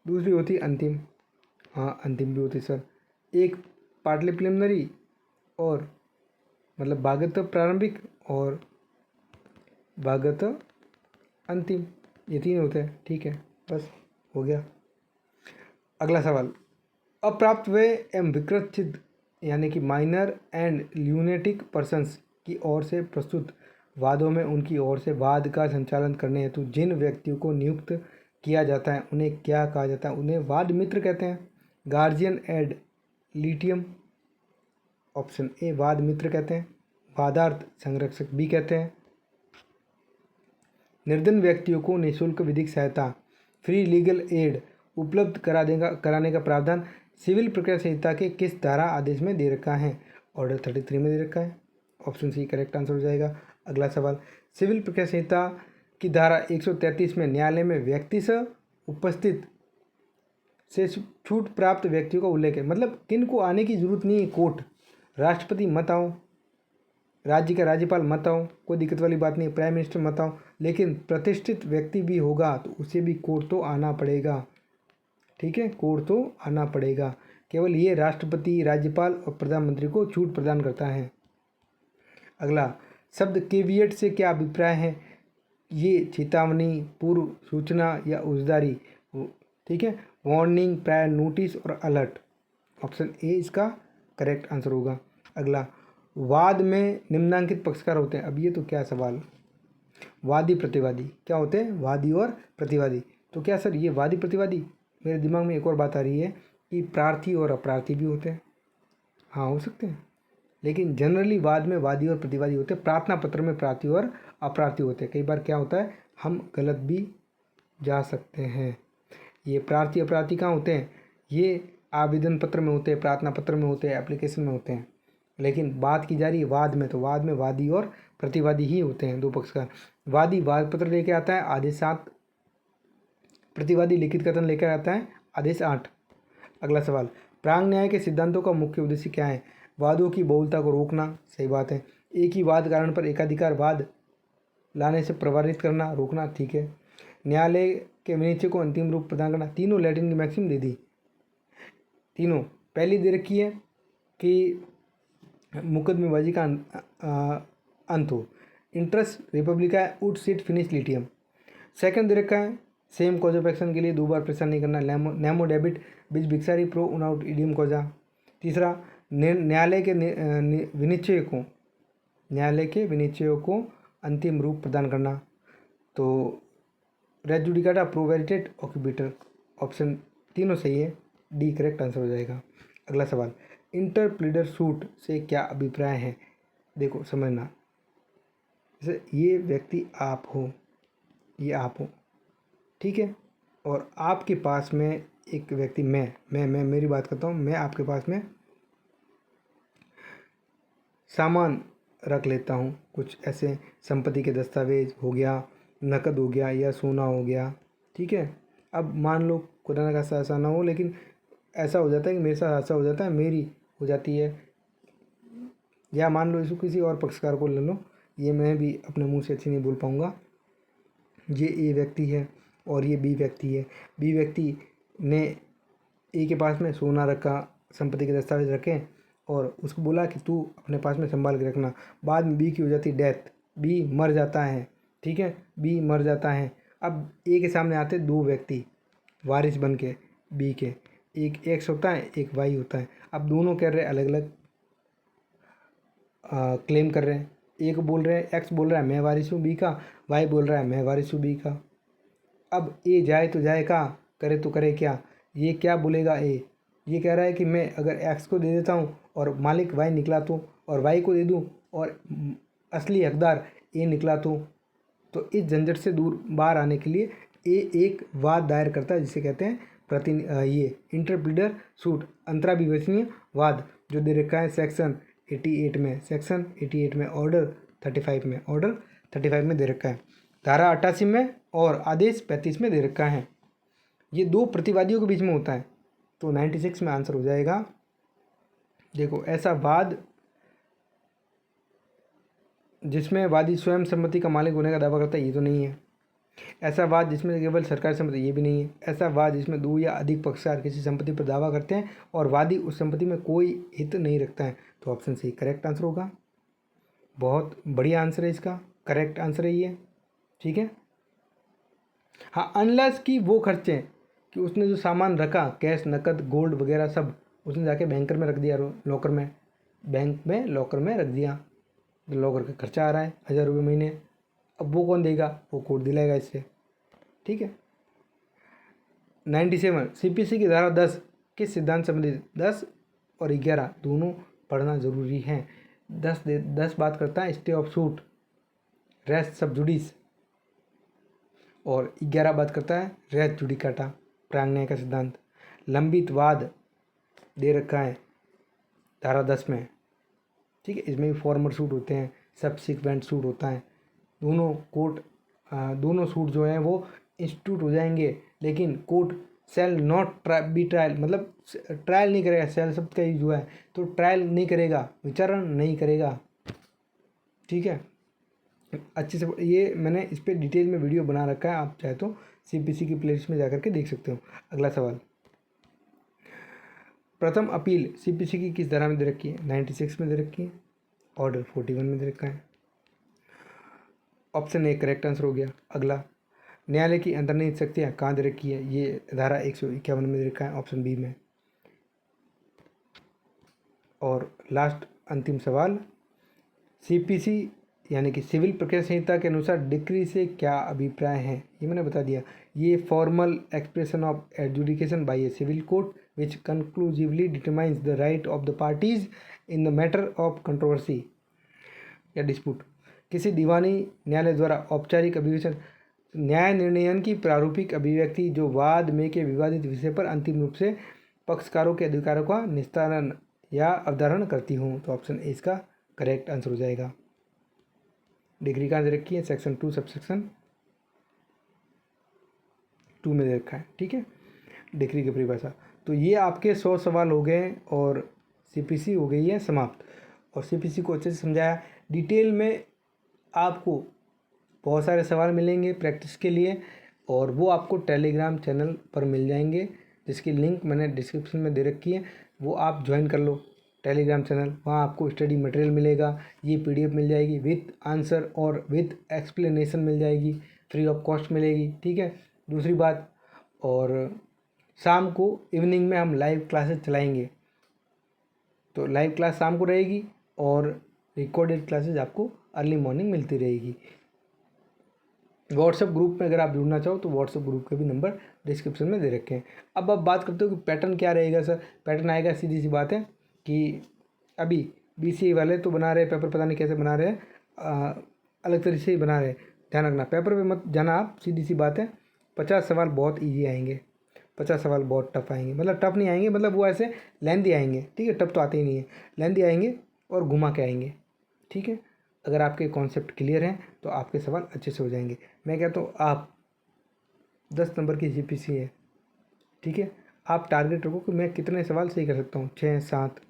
दूसरी होती है अंतिम, हाँ अंतिम भी होती है सर। एक पार्टली प्रिलिमिनरी और मतलब भागत प्रारंभिक और भागत अंतिम, ये 3 होते हैं। ठीक है, बस हो गया। अगला सवाल, अप्राप्त व्यय एवं विकृत यानी कि माइनर एंड ल्यूनेटिक पर्सन्स की ओर से प्रस्तुत वादों में उनकी ओर से वाद का संचालन करने हेतु जिन व्यक्तियों को नियुक्त किया जाता है उन्हें क्या कहा जाता है? उन्हें वाद मित्र कहते हैं, गार्जियन एड लिटियम, ऑप्शन ए वाद मित्र कहते हैं, वादार्थ संरक्षक भी कहते हैं। निर्धन व्यक्तियों को निःशुल्क विधिक सहायता, फ्री लीगल एड उपलब्ध कराने का प्रावधान सिविल प्रक्रिया संहिता के किस धारा आदेश में दे रखा है? ऑर्डर 33 में दे रखा है। ऑप्शन सी करेक्ट आंसर हो जाएगा। अगला सवाल, सिविल प्रक्रिया संहिता की धारा 133 में न्यायालय में व्यक्ति से उपस्थित से छूट प्राप्त व्यक्तियों का उल्लेख है, मतलब किन को आने की जरूरत नहीं है कोर्ट? राष्ट्रपति मत आओ, राज्य का राज्यपाल मत आओ, कोई दिक्कत वाली बात नहीं, प्राइम मिनिस्टर मत आओ, लेकिन प्रतिष्ठित व्यक्ति भी होगा तो उसे भी कोर्ट तो आना पड़ेगा। ठीक है, कोर्ट तो आना पड़ेगा। केवल ये राष्ट्रपति, राज्यपाल और प्रधानमंत्री को छूट प्रदान करता है। अगला, शब्द केवियट से क्या अभिप्राय है? ये चेतावनी, पूर्व सूचना या उजदारी, ठीक है। वार्निंग, प्रायर नोटिस और अलर्ट। ऑप्शन ए इसका करेक्ट आंसर होगा। अगला, वाद में निम्नांकित पक्षकार होते हैं। अब ये तो क्या सवाल, वादी प्रतिवादी क्या होते हैं? वादी और प्रतिवादी। तो क्या सर ये वादी प्रतिवादी, मेरे दिमाग में एक और बात आ रही है कि प्रार्थी और अप्रार्थी भी होते हैं। हाँ हो सकते हैं, लेकिन जनरली वाद में वादी और प्रतिवादी होते हैं, प्रार्थना पत्र में प्रार्थी और अप्रार्थी होते हैं। कई बार क्या होता है, हम गलत भी जा सकते हैं। ये प्रार्थी अप्रार्थी कहाँ होते हैं? ये आवेदन पत्र में होते हैं, प्रार्थना पत्र में होते हैं, एप्लीकेशन में होते हैं। लेकिन बात की जा रही है वाद में, तो वाद में वादी और प्रतिवादी ही होते हैं, दो पक्षकार। वादी वाद पत्र लेके आता है, आदेश 7। प्रतिवादी लिखित कथन लेकर आता है, आदेश 8। अगला सवाल, प्रांग न्याय के सिद्धांतों का मुख्य उद्देश्य क्या है? वादों की बहुलता को रोकना, सही बात है। एक ही वाद कारण पर एकाधिकार वाद लाने से प्रभावित करना, रोकना, ठीक है। न्यायालय के विनिश्चय को अंतिम रूप प्रदान करना, तीनों लैटिन की मैक्सिम दे दी, तीनों। पहली दे रखी है कि मुकदमेबाजी का अंत हो, इंटरेस्ट रिपब्लिका उड सिट फिनिश लिटियम। सेकंड दे रखा है, सेम कॉज ऑफ एक्शन के लिए दो बार प्रेशर नहीं करना, नेमो डेबिट बिज भिक्सारी प्रो उनाउट इडियम कॉजा। तीसरा, न्यायालय के विनिश्चयों को अंतिम रूप प्रदान करना, तो रेस जुडिकाटा प्रो वेरिटेट ऑक्यूबिटर। ऑप्शन तीनों सही है, डी करेक्ट आंसर हो जाएगा। अगला सवाल, इंटर प्लीडर सूट से क्या अभिप्राय है? देखो समझना, जैसे ये व्यक्ति आप हो, ये आप हो, ठीक है, और आपके पास में एक व्यक्ति मैं मेरी बात करता हूँ, मैं आपके पास में सामान रख लेता हूँ, कुछ ऐसे संपत्ति के दस्तावेज हो गया, नकद हो गया या सोना हो गया, ठीक है। अब मान लो खुदा ना खास्ता ऐसा ना हो, लेकिन ऐसा हो जाता है कि मेरे साथ ऐसा हो जाता है, मेरी हो जाती है, या मान लो इसको किसी और पक्षकार को ले लो, ये मैं भी अपने मुंह से अच्छी नहीं बोल पाऊँगा। ये ए व्यक्ति है और ये बी व्यक्ति है। बी व्यक्ति ने ए के पास में सोना रखा, संपत्ति के दस्तावेज रखे और उसको बोला कि तू अपने पास में संभाल के रखना। बाद में बी की हो जाती डेथ, बी मर जाता है, ठीक है, बी मर जाता है। अब ए के सामने आते दो व्यक्ति वारिस बन के बी के, एक एक्स होता है, एक वाई होता है। अब दोनों कह रहे हैं अलग अलग क्लेम कर रहे हैं। एक बोल रहे हैं, एक्स बोल रहा है मैं वारिस हूँ बी का, वाई बोल रहा है मैं वारिस हूँ बी का। अब ए जाए तो जाए कहाँ, करे तो करे क्या? ये क्या बोलेगा ए? ये कह रहा है कि मैं अगर एक्स को दे देता हूँ और मालिक वाई निकला और वाई को दे दूँ और असली हकदार ए निकला तो इस झंझट से दूर बाहर आने के लिए ए एक वाद दायर करता है, जिसे कहते हैं ये इंटरप्लीडर सूट, अंतराभिवचनीय वाद, जो दे रखा है सेक्शन 88 में, सेक्शन 88 में, ऑर्डर 35 में दे रखा है, धारा 88 में और आदेश 35 में दे रखा है। ये दो प्रतिवादियों के बीच में होता है, तो 96 में आंसर हो जाएगा। देखो, ऐसा वाद जिसमें वादी स्वयं सम्मति का मालिक होने का दावा करता है, ये तो नहीं है। ऐसा वाद जिसमें केवल सरकारी संपत्ति, ये भी नहीं है। ऐसा वाद जिसमें दो या अधिक पक्षकार किसी संपत्ति पर दावा करते हैं और वादी उस संपत्ति में कोई हित नहीं रखता है, तो ऑप्शन सी करेक्ट आंसर होगा। बहुत बढ़िया आंसर है इसका, करेक्ट आंसर है ये, ठीक है। हाँ, अनलेस कि वो खर्चे कि उसने जो सामान रखा, कैश, नकद, गोल्ड वगैरह सब, उसने जाके बैंकर में रख दिया, लॉकर में, बैंक में लॉकर में रख दिया, लॉकर का खर्चा आ रहा है 1000 रुपये महीने, अब वो कौन देगा? वो कोर्ट दिलाएगा इससे, ठीक है। 97 सीपीसी की धारा 10 किस सिद्धांत संबंधित? 10 और 11 दोनों पढ़ना जरूरी है। 10 बात करता है स्टे ऑफ सूट, रेस्ट सब जुडिस, और 11 बात करता है रेस्ट जुडिकाटा, प्रांग न्याय का सिद्धांत। लंबित वाद दे रखा है धारा 10 में, ठीक है। इसमें भी फॉर्मर सूट होते हैं, सब्सिक्वेंट सूट होता है। दोनों सूट जो हैं वो इंस्टीट्यूट हो जाएंगे, लेकिन court shall not be trial, मतलब ट्रायल नहीं करेगा, सेल शब्द का यूज हुआ है, तो ट्रायल नहीं करेगा, विचारण नहीं करेगा, ठीक है। अच्छे से ये मैंने इस पर डिटेल में वीडियो बना रखा है, आप चाहे तो सीपीसी की प्लेलिस्ट में जाकर के देख सकते हो। अगला सवाल, प्रथम अपील सीपीसी की किस धारा में दे रखी है? 96 में दे रखी है। ऑर्डर 41 में दे रखा है। ऑप्शन ए करेक्ट आंसर हो गया। अगला, न्यायालय की अंतर्निहित शक्तियाँ कहाँ दे रखी है? ये धारा 151 में दे रखा है, ऑप्शन बी में। और लास्ट अंतिम सवाल, सीपीसी यानी कि सिविल प्रक्रिया संहिता के अनुसार डिक्री से क्या अभिप्राय है? ये मैंने बता दिया। ये formal expression of adjudication by a civil court which conclusively determines the right of the parties in the matter of controversy या डिस्प्यूट। किसी दीवानी न्यायालय द्वारा औपचारिक अभिवेचन न्याय निर्णयन की प्रारूपिक अभिव्यक्ति जो वाद में के विवादित विषय पर अंतिम रूप से पक्षकारों के अधिकारों का निस्तारण या अवधारण करती हूँ। तो ऑप्शन ए इसका करेक्ट आंसर हो जाएगा। डिग्री कहाँ दे रखी है? सेक्शन 2 सबसेक्शन 2 में दे रखा है। ठीक है, डिग्री की परिभाषा। तो ये आपके 100 सवाल हो गए और सीपीसी हो गई है समाप्त। और सीपीसी को अच्छे से समझाया डिटेल में। आपको बहुत सारे सवाल मिलेंगे प्रैक्टिस के लिए और वो आपको टेलीग्राम चैनल पर मिल जाएंगे, जिसकी लिंक मैंने डिस्क्रिप्शन में दे रखी है। वो आप ज्वाइन कर लो टेलीग्राम चैनल, वहाँ आपको स्टडी मटेरियल मिलेगा। ये पीडीएफ मिल जाएगी विथ आंसर और विथ एक्सप्लेनेशन मिल जाएगी, फ्री ऑफ कॉस्ट मिलेगी। ठीक है, दूसरी बात, और शाम को इवनिंग में हम लाइव क्लासेस चलाएंगे। तो लाइव क्लास शाम को रहेगी और रिकॉर्डेड क्लासेस आपको अर्ली मॉर्निंग मिलती रहेगी। व्हाट्सएप ग्रुप में अगर आप जुड़ना चाहो तो व्हाट्सएप ग्रुप के भी नंबर डिस्क्रिप्शन में दे रखे हैं। अब आप बात करते हो कि पैटर्न क्या रहेगा सर? पैटर्न आएगा, सीधी सी बात है कि अभी बीसीए वाले तो बना रहे पेपर, पता नहीं कैसे बना रहे हैं, अलग तरीके से ही बना रहे हैं। ध्यान रखना, पेपर पे मत जाना आप, सीधी सी बात है। 50 सवाल बहुत ईजी आएंगे, 50 सवाल बहुत टफ आएंगे। मतलब टफ नहीं आएंगे, मतलब वो ऐसे लेंथी आएंगे। ठीक है, टफ तो आते ही नहीं है, लेंथी आएंगे और घुमा के आएंगे। ठीक है, अगर आपके कॉन्सेप्ट क्लियर हैं तो आपके सवाल अच्छे से हो जाएंगे। मैं कहता हूँ आप 10 नंबर की जीपीसी है। ठीक है, आप टारगेट रखो कि मैं कितने सवाल सही कर सकता हूँ, 6-7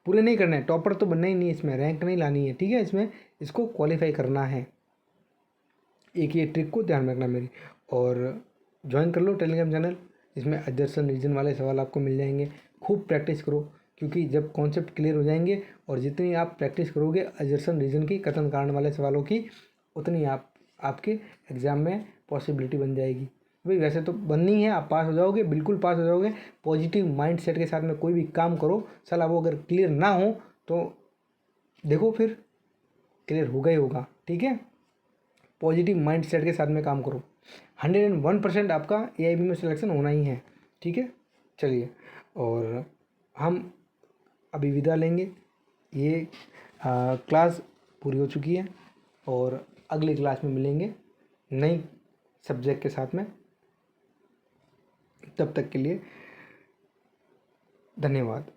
पूरे नहीं करने हैं। टॉपर तो बनना ही नहीं है, इसमें रैंक नहीं लानी है। ठीक है, इसमें इसको क्वालिफाई करना है। एक ये ट्रिक को ध्यान में रखना मेरी। और ज्वाइन कर लो टेलीग्राम चैनल, इसमें अजर्सन रीजन वाले सवाल आपको मिल जाएंगे। खूब प्रैक्टिस करो, क्योंकि जब कॉन्सेप्ट क्लियर हो जाएंगे और जितनी आप प्रैक्टिस करोगे अजर्सन रीजन की, कथन कारण वाले सवालों की, उतनी आपके एग्ज़ाम में पॉसिबिलिटी बन जाएगी। भाई वैसे तो बननी है, आप पास हो जाओगे, बिल्कुल पास हो जाओगे। पॉजिटिव माइंड सेट के साथ में कोई भी काम करो, साला वो अगर क्लियर ना हो तो देखो फिर क्लियर होगा ही होगा। ठीक है, पॉजिटिव माइंड सेट के साथ में काम करो। 101% आपका एआईबी में सिलेक्शन होना ही है। ठीक है, चलिए, और हम अभी विदा लेंगे। ये क्लास पूरी हो चुकी है और अगली क्लास में मिलेंगे नई सब्जेक्ट के साथ में। तब तक के लिए धन्यवाद।